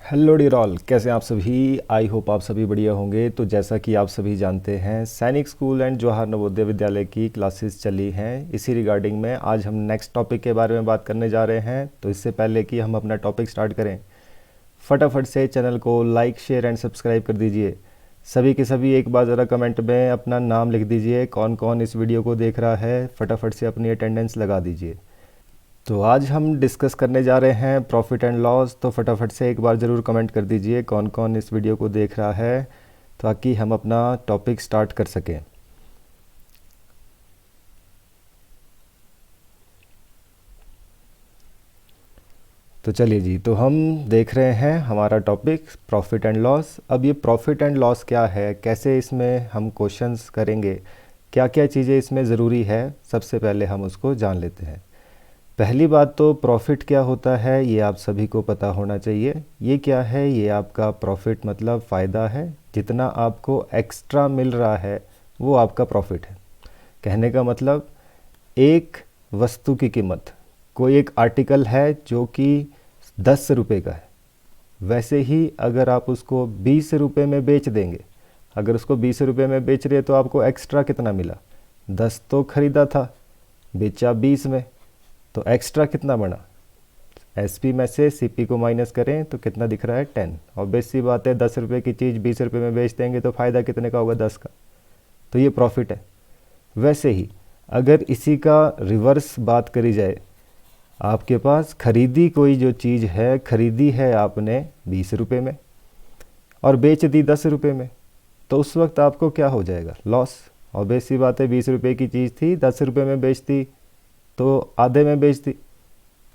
Hello dear all, कैसे हैं आप सभी। आई होप आप सभी बढ़िया होंगे। तो जैसा कि आप सभी जानते हैं, सैनिक स्कूल एंड जवाहर नवोदय विद्यालय की क्लासेस चली हैं। इसी रिगार्डिंग में आज हम नेक्स्ट टॉपिक के बारे में बात करने जा रहे हैं। तो इससे पहले कि हम अपना टॉपिक स्टार्ट करें, फटाफट से चैनल को लाइक शेयर एंड सब्सक्राइब कर दीजिए। सभी के सभी एक बार ज़रा कमेंट में अपना नाम लिख दीजिए, कौन कौन इस वीडियो को देख रहा है। फटाफट से अपनी अटेंडेंस लगा दीजिए। तो आज हम डिस्कस करने जा रहे हैं प्रॉफिट एंड लॉस। तो फटाफट से एक बार ज़रूर कमेंट कर दीजिए कौन कौन इस वीडियो को देख रहा है, ताकि हम अपना टॉपिक स्टार्ट कर सकें। तो चलिए जी, तो हम देख रहे हैं हमारा टॉपिक प्रॉफिट एंड लॉस। अब ये प्रॉफिट एंड लॉस क्या है, कैसे इसमें हम क्वेश्चंस करेंगे, क्या क्या चीज़ें इसमें ज़रूरी है, सबसे पहले हम उसको जान लेते हैं। पहली बात तो प्रॉफिट क्या होता है ये आप सभी को पता होना चाहिए। ये क्या है, ये आपका प्रॉफिट मतलब फ़ायदा है। जितना आपको एक्स्ट्रा मिल रहा है वो आपका प्रॉफिट है। कहने का मतलब, एक वस्तु की कीमत, कोई एक आर्टिकल है जो कि 10 रुपये का है, वैसे ही अगर आप उसको 20 रुपये में बेच देंगे, अगर उसको 20 रुपये में बेच रहे तो आपको एक्स्ट्रा कितना मिला, 10 तो ख़रीदा था, बेचा 20 में, तो एक्स्ट्रा कितना बना। एसपी में से सीपी को माइनस करें तो कितना दिख रहा है, 10। और बेसी बात है, 10 रुपये की चीज़ 20 रुपये में बेच देंगे तो फ़ायदा कितने का होगा, 10 का। तो ये प्रॉफिट है। वैसे ही अगर इसी का रिवर्स बात करी जाए, आपके पास खरीदी कोई जो चीज़ है, खरीदी है आपने 20 रुपये में और बेच दी 10 रुपये में, तो उस वक्त आपको क्या हो जाएगा, लॉस। और बेसी बात है, 20 रुपये की चीज़ थी, 10 रुपये में बेचती तो आधे में बेच दी,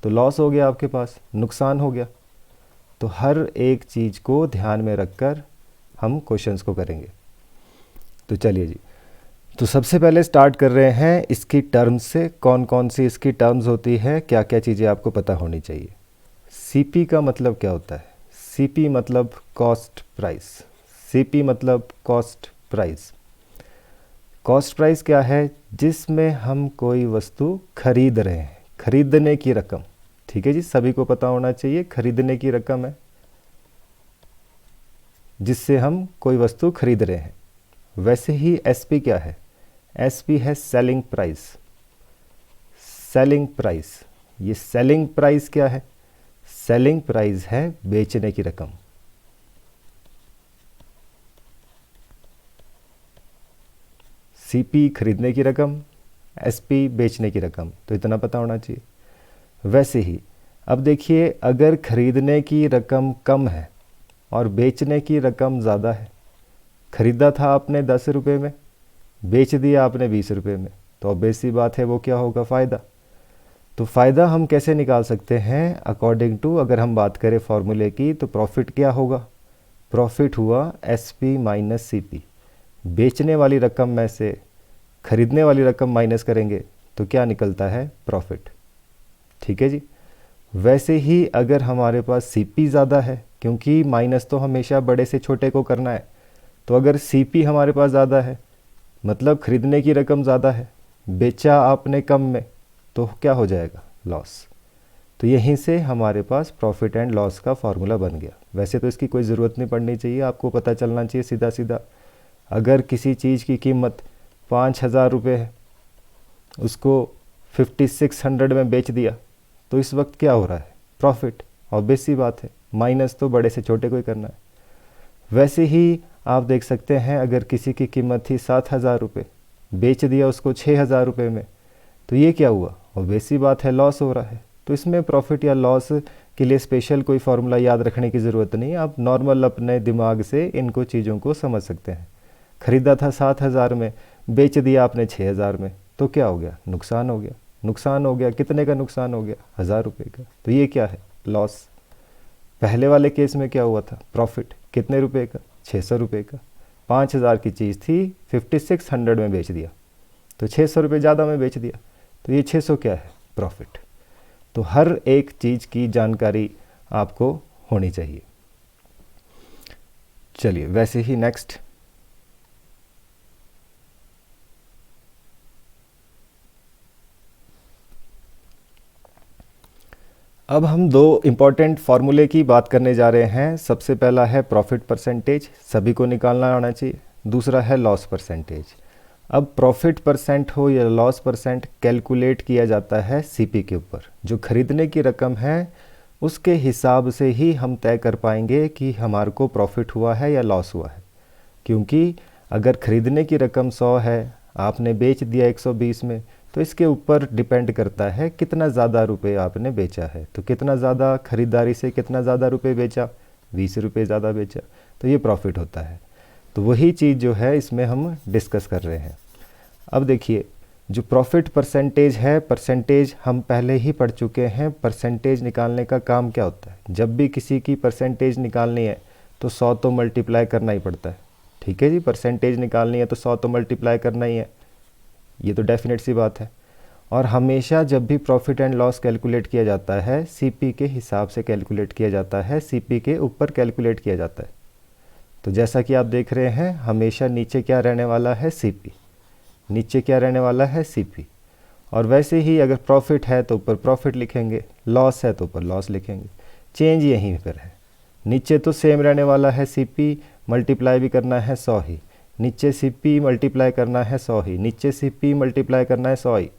तो लॉस हो गया, आपके पास नुकसान हो गया। तो हर एक चीज़ को ध्यान में रखकर हम क्वेश्चंस को करेंगे। तो चलिए जी, तो सबसे पहले स्टार्ट कर रहे हैं इसकी टर्म्स से। कौन कौन सी इसकी टर्म्स होती है, क्या क्या चीज़ें आपको पता होनी चाहिए। सीपी का मतलब क्या होता है, सीपी मतलब कॉस्ट प्राइस। सीपी मतलब कॉस्ट प्राइस। कॉस्ट प्राइस क्या है, जिसमें हम कोई वस्तु खरीद रहे हैं, खरीदने की रकम। ठीक है जी, सभी को पता होना चाहिए, खरीदने की रकम है जिससे हम कोई वस्तु खरीद रहे हैं। वैसे ही एसपी क्या है, एसपी है सेलिंग प्राइस। सेलिंग प्राइस, ये सेलिंग प्राइस क्या है, सेलिंग प्राइस है बेचने की रकम। सीपी खरीदने की रकम, एसपी बेचने की रकम, तो इतना पता होना चाहिए। वैसे ही अब देखिए, अगर खरीदने की रकम कम है और बेचने की रकम ज़्यादा है, खरीदा था आपने 10 रुपये में, बेच दिया आपने 20 रुपये में, तो ऑब्वियस सी बात है वो क्या होगा, फ़ायदा। तो फ़ायदा हम कैसे निकाल सकते हैं, अकॉर्डिंग टू अगर हम बात करें फॉर्मूले की, तो प्रॉफिट क्या होगा, प्रॉफिट हुआ s p minus c p. बेचने वाली रकम में से खरीदने वाली रकम माइनस करेंगे तो क्या निकलता है, प्रॉफिट। ठीक है जी। वैसे ही अगर हमारे पास सीपी ज़्यादा है, क्योंकि माइनस तो हमेशा बड़े से छोटे को करना है, तो अगर सीपी हमारे पास ज़्यादा है मतलब खरीदने की रकम ज़्यादा है, बेचा आपने कम में, तो क्या हो जाएगा, लॉस। तो यहीं से हमारे पास प्रॉफिट एंड लॉस का फार्मूला बन गया। वैसे तो इसकी कोई ज़रूरत नहीं पड़नी चाहिए, आपको पता चलना चाहिए सीधा सीधा। अगर किसी चीज़ की कीमत 5,000 रुपये है, उसको 5600 में बेच दिया, तो इस वक्त क्या हो रहा है, प्रॉफिट। ऑब्वियस सी बात है, माइनस तो बड़े से छोटे को ही करना है। वैसे ही आप देख सकते हैं, अगर किसी की कीमत थी 7,000 रुपये, बेच दिया उसको 6,000 रुपये में, तो ये क्या हुआ, ऑब्वियस सी बात है, लॉस हो रहा है। तो इसमें प्रॉफिट या लॉस के लिए स्पेशल कोई फार्मूला याद रखने की ज़रूरत नहीं है, आप नॉर्मल अपने दिमाग से इनको चीज़ों को समझ सकते हैं। ख़रीदा था 7,000 में, बेच दिया आपने 6,000 में, तो क्या हो गया, नुकसान हो गया। नुकसान हो गया, कितने का नुकसान हो गया, 1,000 रुपये का। तो ये क्या है, लॉस। पहले वाले केस में क्या हुआ था, प्रॉफिट कितने रुपए का, 600 रुपये का। 5,000 की चीज़ थी, 5600 में बेच दिया, तो 600 रुपये ज़्यादा में बेच दिया, तो ये 600 क्या है, प्रॉफिट। तो हर एक चीज़ की जानकारी आपको होनी चाहिए। चलिए, वैसे ही नेक्स्ट, अब हम दो इम्पॉर्टेंट फार्मूले की बात करने जा रहे हैं। सबसे पहला है प्रॉफिट परसेंटेज, सभी को निकालना आना चाहिए। दूसरा है लॉस परसेंटेज। अब प्रॉफिट परसेंट हो या लॉस परसेंट कैलकुलेट किया जाता है सीपी के ऊपर। जो खरीदने की रकम है उसके हिसाब से ही हम तय कर पाएंगे कि हमारे को प्रॉफिट हुआ है या लॉस हुआ है। क्योंकि अगर खरीदने की रकम 100 है, आपने बेच दिया 120 में, तो इसके ऊपर डिपेंड करता है कितना ज़्यादा रुपए आपने बेचा है। तो कितना ज़्यादा खरीदारी से कितना ज़्यादा रुपए बेचा, 20 रुपये ज़्यादा बेचा, तो ये प्रॉफिट होता है। तो वही चीज़ जो है इसमें हम डिस्कस कर रहे हैं। अब देखिए, जो प्रॉफिट परसेंटेज है, परसेंटेज हम पहले ही पढ़ चुके हैं। परसेंटेज निकालने का काम क्या होता है? जब भी किसी की परसेंटेज निकालनी है तो 100 तो मल्टीप्लाई करना ही पड़ता है। ठीक है जी, परसेंटेज निकालनी है तो 100 तो मल्टीप्लाई करना ही है, ये तो डेफिनेट सी बात है। और हमेशा जब भी प्रॉफिट एंड लॉस कैलकुलेट किया जाता है, सीपी के हिसाब से कैलकुलेट किया जाता है, सीपी के ऊपर कैलकुलेट किया जाता है। तो जैसा कि आप देख रहे हैं, हमेशा नीचे क्या रहने वाला है? सीपी। नीचे क्या रहने वाला है? सीपी। और वैसे ही अगर प्रॉफिट है तो ऊपर प्रॉफिट लिखेंगे, लॉस है तो ऊपर लॉस लिखेंगे। चेंज यहीं पर है। नीचे तो सेम रहने वाला है सीपी, मल्टीप्लाई भी करना है 100 ही। नीचे सीपी मल्टीप्लाई करना है 100 ही, नीचे सीपी मल्टीप्लाई करना है 100 ही।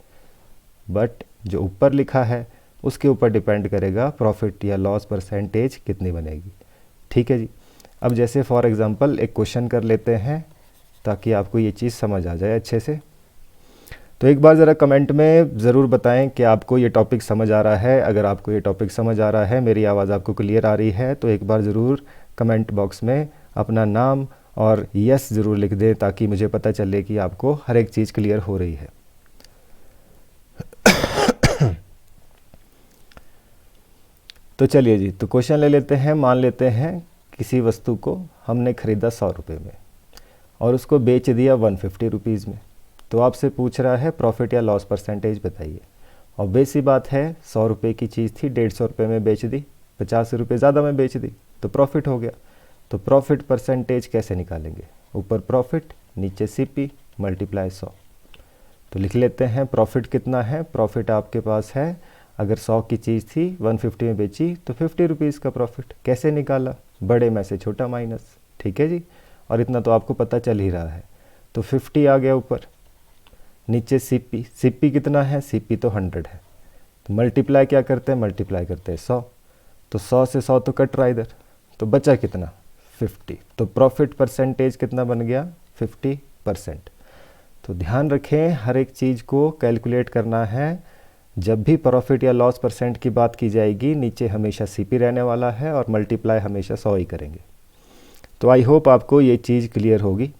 बट जो ऊपर लिखा है उसके ऊपर डिपेंड करेगा प्रॉफिट या लॉस परसेंटेज कितनी बनेगी। ठीक है जी। अब जैसे फॉर एग्जांपल एक क्वेश्चन कर लेते हैं ताकि आपको ये चीज़ समझ आ जाए अच्छे से। तो एक बार ज़रा कमेंट में ज़रूर बताएं कि आपको ये टॉपिक समझ आ रहा है। अगर आपको ये टॉपिक समझ आ रहा है, मेरी आवाज़ आपको क्लियर आ रही है, तो एक बार ज़रूर कमेंट बॉक्स में अपना नाम और यस ज़रूर लिख दें ताकि मुझे पता चले कि आपको हर एक चीज़ क्लियर हो रही है। तो चलिए जी, तो क्वेश्चन ले लेते हैं। मान लेते हैं किसी वस्तु को हमने ख़रीदा 100 रुपये में और उसको बेच दिया 150 रुपीज़ में। तो आपसे पूछ रहा है प्रॉफिट या लॉस परसेंटेज बताइए। और बेसी बात है, 100 रुपये की चीज़ थी, 150 रुपये में बेच दी, 50 रुपये ज़्यादा में बेच दी, तो प्रॉफिट हो गया। तो प्रॉफिट परसेंटेज कैसे निकालेंगे? ऊपर प्रॉफिट, नीचे सीपी, मल्टीप्लाई 100। तो लिख लेते हैं प्रॉफिट कितना है। प्रॉफिट आपके पास है, अगर 100 की चीज़ थी 150 में बेची तो 50 रुपीज़ का प्रॉफिट। कैसे निकाला? बड़े में से छोटा माइनस। ठीक है जी। और इतना तो आपको पता चल ही रहा है। तो 50 आ गया ऊपर। नीचे सीपी, सीपी कितना है? सीपी तो 100 है। तो मल्टीप्लाई क्या करते हैं? मल्टीप्लाई करते हैं 100। तो 100 से 100 तो कट रहा इधर, तो बचा कितना? 50। तो प्रॉफिट परसेंटेज कितना बन गया? 50%। तो ध्यान रखें, हर एक चीज़ को कैलकुलेट करना है। जब भी प्रॉफिट या लॉस परसेंट की बात की जाएगी, नीचे हमेशा सीपी रहने वाला है और मल्टीप्लाई हमेशा 100 ही करेंगे। तो आई होप आपको ये चीज़ क्लियर होगी।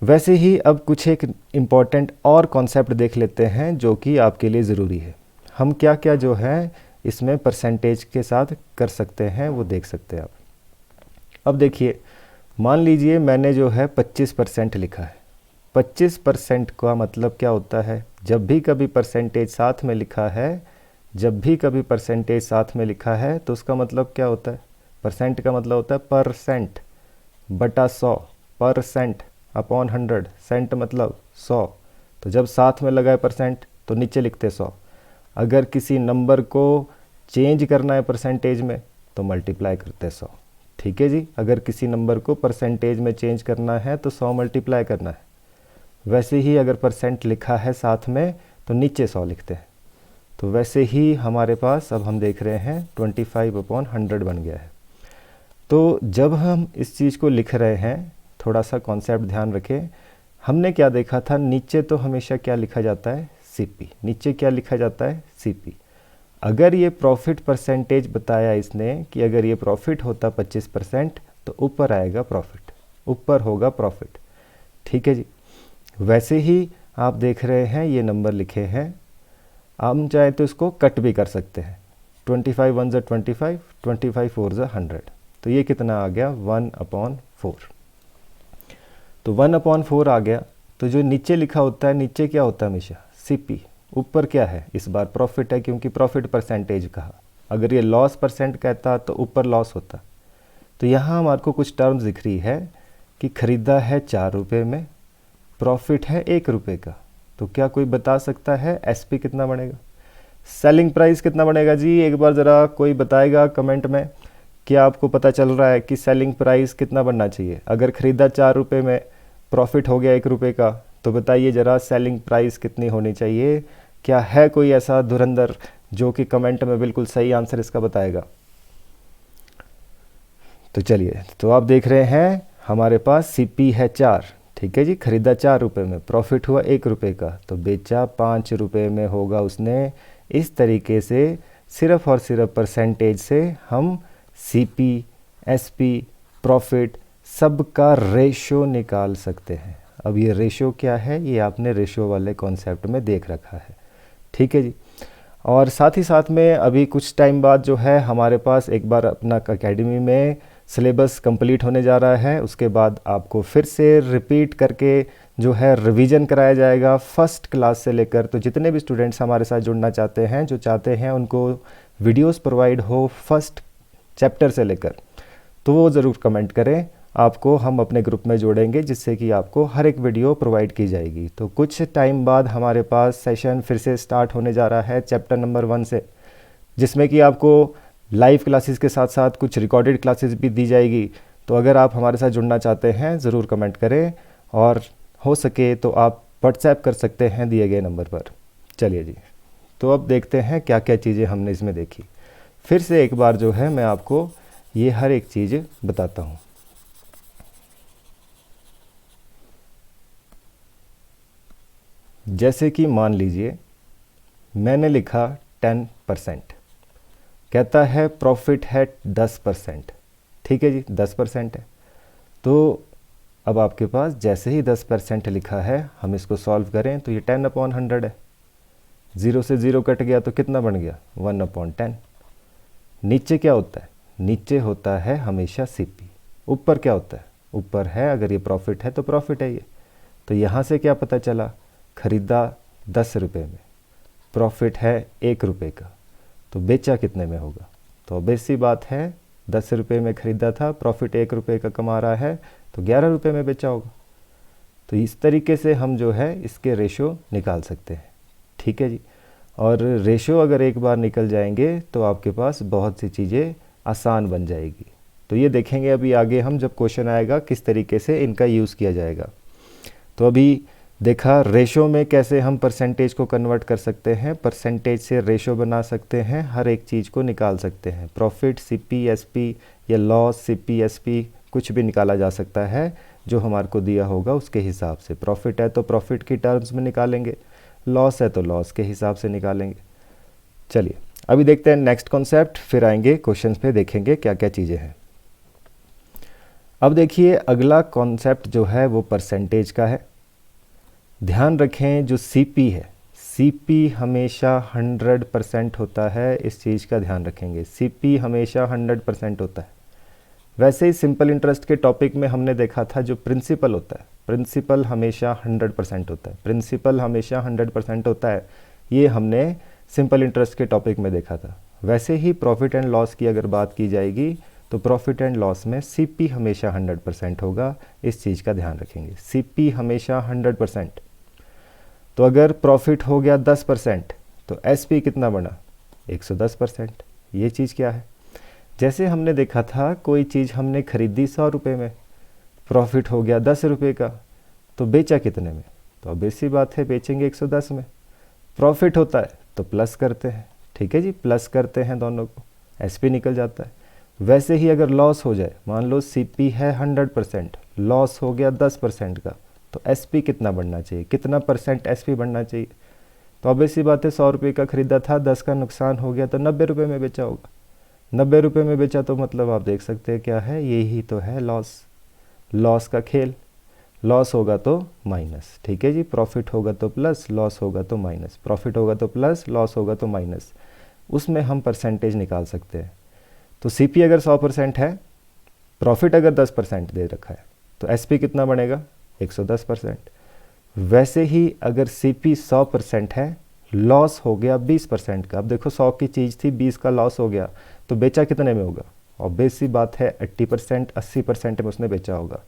वैसे ही अब कुछ एक इम्पॉर्टेंट और कॉन्सेप्ट देख लेते हैं जो कि आपके लिए ज़रूरी है। हम क्या क्या जो है इसमें परसेंटेज के साथ कर सकते हैं वो देख सकते हैं आप। अब देखिए, मान लीजिए मैंने जो है 25% लिखा है। 25% का मतलब क्या होता है? जब भी कभी परसेंटेज साथ में लिखा है, जब भी कभी परसेंटेज साथ में लिखा है तो उसका मतलब क्या होता है? परसेंट का मतलब होता है परसेंट बटा 100, परसेंट अपॉन 100, सेंट मतलब 100। तो जब साथ में लगा है परसेंट तो नीचे लिखते 100। अगर किसी नंबर को चेंज करना है परसेंटेज में तो मल्टीप्लाई करते 100। ठीक है जी। अगर किसी नंबर को परसेंटेज में चेंज करना है तो 100 मल्टीप्लाई करना है। वैसे ही अगर परसेंट लिखा है साथ में तो नीचे 100 लिखते हैं। तो वैसे ही हमारे पास अब हम देख रहे हैं 25/100 बन गया है। तो जब हम इस चीज़ को लिख रहे हैं, थोड़ा सा कॉन्सेप्ट ध्यान रखें। हमने क्या देखा था? नीचे तो हमेशा क्या लिखा जाता है? सीपी। नीचे क्या लिखा जाता है? सीपी। अगर ये प्रॉफिट परसेंटेज बताया इसने कि अगर ये प्रॉफिट होता 25% तो ऊपर आएगा प्रॉफिट, ऊपर होगा प्रॉफिट। ठीक है जी। वैसे ही आप देख रहे हैं ये नंबर लिखे हैं, हम चाहे तो इसको कट भी कर सकते हैं। 25 1 ज़ा 25, 25 4 ज़ा 100। तो ये कितना आ गया? 1/4। तो 1/4 आ गया। तो जो नीचे लिखा होता है, नीचे क्या होता है हमेशा? सीपी। ऊपर क्या है? इस बार प्रॉफिट है क्योंकि प्रॉफिट परसेंटेज कहा। अगर ये लॉस परसेंट कहता तो ऊपर लॉस होता। तो यहाँ हमारे को कुछ टर्म्स दिख रही है कि ख़रीदा है 4 रुपये में, प्रॉफिट है 1 रुपये का। तो क्या कोई बता सकता है एसपी कितना बनेगा? सेलिंग प्राइस कितना बनेगा जी, एक बार ज़रा कोई बताएगा कमेंट में, क्या आपको पता चल रहा है कि सेलिंग प्राइस कितना बनना चाहिए। अगर ख़रीदा 4 रुपये में, प्रॉफिट हो गया 1 रुपये का, तो बताइए ज़रा सेलिंग प्राइस कितनी होनी चाहिए। क्या है कोई ऐसा धुरंधर जो कि कमेंट में बिल्कुल सही आंसर इसका बताएगा। तो चलिए, तो आप देख रहे हैं हमारे पास सीपी है 4, ठीक है जी। ख़रीदा 4 रुपये में, प्रॉफिट हुआ 1 रुपये का, तो बेचा 5 रुपये में होगा उसने। इस तरीके से सिर्फ़ और सिर्फ परसेंटेज से हम सीपी, एसपी, प्रॉफिट सब का रेशो निकाल सकते हैं। अब ये रेशो क्या है, ये आपने रेशो वाले कॉन्सेप्ट में देख रखा है, ठीक है जी। और साथ ही साथ में अभी कुछ टाइम बाद जो है हमारे पास एक बार अपना एकेडमी में सिलेबस कंप्लीट होने जा रहा है। उसके बाद आपको फिर से रिपीट करके जो है रिवीजन कराया जाएगा फर्स्ट क्लास से लेकर। तो जितने भी स्टूडेंट्स हमारे साथ जुड़ना चाहते हैं, जो चाहते हैं उनको वीडियोस प्रोवाइड हो फर्स्ट चैप्टर से लेकर, तो वो ज़रूर कमेंट करें, आपको हम अपने ग्रुप में जोड़ेंगे जिससे कि आपको हर एक वीडियो प्रोवाइड की जाएगी। तो कुछ टाइम बाद हमारे पास सेशन फिर से स्टार्ट होने जा रहा है चैप्टर नंबर 1 से, जिसमें कि आपको लाइव क्लासेस के साथ साथ कुछ रिकॉर्डेड क्लासेस भी दी जाएगी। तो अगर आप हमारे साथ जुड़ना चाहते हैं ज़रूर कमेंट करें, और हो सके तो आप व्हाट्सएप कर सकते हैं दिए गए नंबर पर। चलिए जी, तो अब देखते हैं क्या क्या चीज़ें हमने इसमें देखी। फिर से एक बार जो है मैं आपको ये हर एक चीज़ बताता हूँ। जैसे कि मान लीजिए मैंने लिखा 10%, कहता है प्रॉफिट है 10%, ठीक है जी, 10% है। तो अब आपके पास जैसे ही 10% लिखा है, हम इसको सॉल्व करें तो ये 10/100 है। 0 से 0 कट गया तो कितना बन गया, 1/10। नीचे क्या होता है, नीचे होता है हमेशा सीपी। ऊपर क्या होता है, ऊपर है अगर ये प्रॉफिट है तो प्रॉफिट है ये। तो यहाँ से क्या पता चला, ख़रीदा 10 रुपये में, प्रॉफिट है 1 रुपये का, तो बेचा कितने में होगा। तो ऑब्वियस सी बात है, 10 रुपये में ख़रीदा था, प्रॉफिट 1 रुपये का कमा रहा है, तो 11 रुपये में बेचा होगा। तो इस तरीके से हम जो है इसके रेशो निकाल सकते हैं, ठीक है जी। और रेशो अगर एक बार निकल जाएंगे तो आपके पास बहुत सी चीज़ें आसान बन जाएगी। तो ये देखेंगे अभी आगे हम जब क्वेश्चन आएगा किस तरीके से इनका यूज़ किया जाएगा। तो अभी देखा रेशो में कैसे हम परसेंटेज को कन्वर्ट कर सकते हैं, परसेंटेज से रेशो बना सकते हैं, हर एक चीज़ को निकाल सकते हैं। प्रॉफिट सीपी एसपी या लॉस सीपी एसपी कुछ भी निकाला जा सकता है जो हमारे को दिया होगा उसके हिसाब से। प्रॉफिट है तो प्रॉफिट की टर्म्स में निकालेंगे, लॉस है तो लॉस के हिसाब से निकालेंगे। चलिए अभी देखते हैं नेक्स्ट कॉन्सेप्ट, फिर आएंगे क्वेश्चंस पे, देखेंगे क्या क्या चीज़ें हैं। अब देखिए अगला कॉन्सेप्ट जो है वो परसेंटेज का है। ध्यान रखें जो सीपी है, सीपी हमेशा 100% होता है, इस चीज़ का ध्यान रखेंगे। सीपी हमेशा 100% होता है। वैसे ही सिंपल इंटरेस्ट के टॉपिक में हमने देखा था जो प्रिंसिपल होता है, प्रिंसिपल हमेशा 100% होता है, प्रिंसिपल हमेशा 100% होता है, ये हमने सिंपल इंटरेस्ट के टॉपिक में देखा था। वैसे ही प्रॉफिट एंड लॉस की अगर बात की जाएगी तो प्रॉफिट एंड लॉस में सीपी हमेशा 100% होगा, इस चीज़ का ध्यान रखेंगे। सीपी हमेशा 100%। तो अगर प्रॉफिट हो गया 10% तो एसपी कितना बना, 110%। ये चीज़ क्या है, जैसे हमने देखा था कोई चीज़ हमने खरीदी 100 रुपये में, प्रॉफिट हो गया 10 रुपये का, तो बेचा कितने में, तो अब ऐसी बात है बेचेंगे 110 में। प्रॉफिट होता है तो प्लस करते हैं, ठीक है जी, प्लस करते हैं दोनों को, एसपी निकल जाता है। वैसे ही अगर लॉस हो जाए, मान लो सीपी है 100%, लॉस हो गया 10% का, तो एसपी कितना बढ़ना चाहिए, कितना परसेंट एसपी बढ़ना चाहिए। तो अब ऐसी बात है 100 रुपये का ख़रीदा था, 10 का नुकसान हो गया तो 90 रुपये में बेचा होगा। 90 रुपये में बेचा तो मतलब आप देख सकते हैं क्या है, यही तो है लॉस, लॉस का खेल। लॉस होगा तो माइनस, ठीक है जी, प्रॉफिट होगा तो प्लस, लॉस होगा तो माइनस, प्रॉफिट होगा तो प्लस, लॉस होगा तो माइनस, उसमें हम परसेंटेज निकाल सकते हैं। तो सीपी अगर 100% है, प्रॉफिट अगर 10% दे रखा है, तो एसपी कितना बनेगा, 110%। वैसे ही अगर सीपी 100% है, लॉस हो गया 20% का, अब देखो 100 की चीज़ थी, 20 का लॉस हो गया, तो बेचा कितने में होगा, ऑब्वियस सी बात है 80%, 80% में उसने बेचा होगा।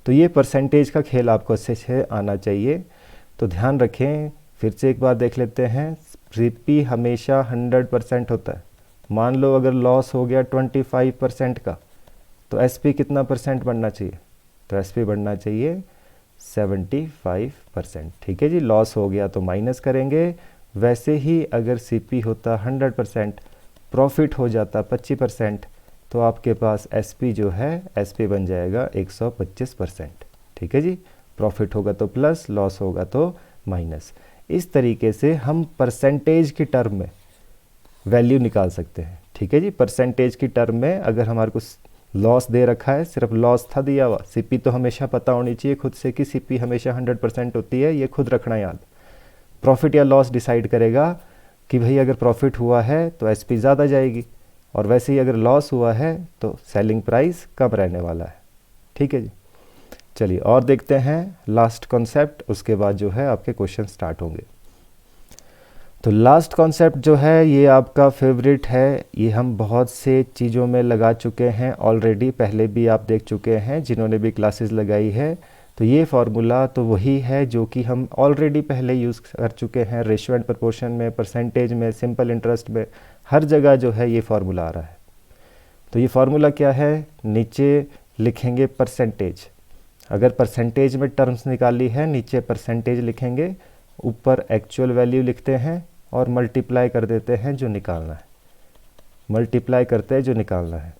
तो ये परसेंटेज का खेल आपको अच्छे से आना चाहिए। तो ध्यान रखें, फिर से एक बार देख लेते हैं, सीपी हमेशा 100% होता है। मान लो अगर लॉस हो गया 25% का, तो एसपी कितना परसेंट बढ़ना चाहिए? तो एसपी बढ़ना चाहिए 75%। ठीक है जी, लॉस हो गया तो माइनस करेंगे। वैसे ही अगर सीपी होता 100%, प्रॉफिट हो जाता 25%, तो आपके पास एसपी जो है, एसपी बन जाएगा 125%। ठीक है जी, प्रॉफिट होगा तो प्लस, लॉस होगा तो माइनस। इस तरीके से हम परसेंटेज की टर्म में वैल्यू निकाल सकते हैं। ठीक है जी, परसेंटेज की टर्म में अगर हमारे को लॉस दे रखा है, सिर्फ लॉस था दिया हुआ, सीपी तो हमेशा पता होनी चाहिए खुद से कि सीपी हमेशा 100% होती है, ये खुद रखना याद। प्रॉफिट या लॉस डिसाइड करेगा कि भाई अगर प्रॉफिट हुआ है तो एसपी ज़्यादा जाएगी, और वैसे ही अगर लॉस हुआ है तो सेलिंग प्राइस कम रहने वाला है। ठीक है जी, चलिए और देखते हैं लास्ट कॉन्सेप्ट, उसके बाद जो है आपके क्वेश्चन स्टार्ट होंगे। तो लास्ट कॉन्सेप्ट जो है ये आपका फेवरेट है, ये हम बहुत से चीज़ों में लगा चुके हैं ऑलरेडी, पहले भी आप देख चुके हैं जिन्होंने भी क्लासेस लगाई है। तो ये फार्मूला तो वही है जो कि हम ऑलरेडी पहले यूज़ कर चुके हैं, रेशियो एंड प्रोपोर्शन में, परसेंटेज में, सिंपल इंटरेस्ट में, हर जगह जो है ये फार्मूला आ रहा है। तो ये फार्मूला क्या है? नीचे लिखेंगे परसेंटेज, अगर परसेंटेज में टर्म्स निकाली है नीचे परसेंटेज लिखेंगे, ऊपर एक्चुअल वैल्यू लिखते हैं और मल्टीप्लाई कर देते हैं जो निकालना है, मल्टीप्लाई करते हैं जो निकालना है।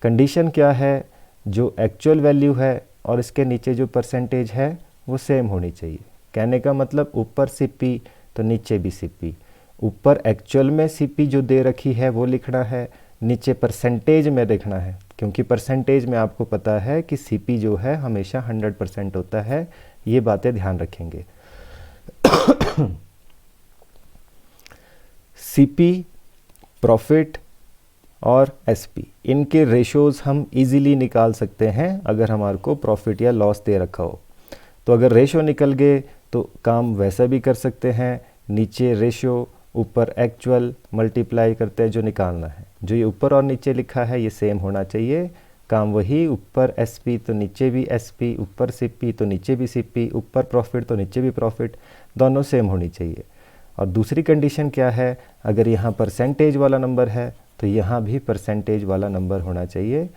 कंडीशन क्या है? जो एक्चुअल वैल्यू है और इसके नीचे जो परसेंटेज है वो सेम होनी चाहिए। कहने का मतलब ऊपर सीपी तो नीचे भी सीपी, ऊपर एक्चुअल में सीपी जो दे रखी है वो लिखना है, नीचे परसेंटेज में देखना है, क्योंकि परसेंटेज में आपको पता है कि सीपी जो है हमेशा 100% होता है। ये बातें ध्यान रखेंगे। सीपी, प्रॉफिट और एसपी, इनके रेशोज़ हम इजीली निकाल सकते हैं अगर हमारे को प्रॉफिट या लॉस दे रखा हो। तो अगर रेशो निकल गए तो काम वैसा भी कर सकते हैं, नीचे रेशो ऊपर एक्चुअल मल्टीप्लाई करते हैं जो निकालना है। जो ये ऊपर और नीचे लिखा है ये सेम होना चाहिए, काम वही, ऊपर एसपी तो नीचे भी एसपी, ऊपर सीपी तो नीचे भी सीपी, ऊपर प्रॉफिट तो नीचे भी प्रॉफिट, दोनों सेम होनी चाहिए। और दूसरी कंडीशन क्या है? अगर यहाँ परसेंटेज वाला नंबर है तो यहाँ भी परसेंटेज वाला नंबर होना चाहिए।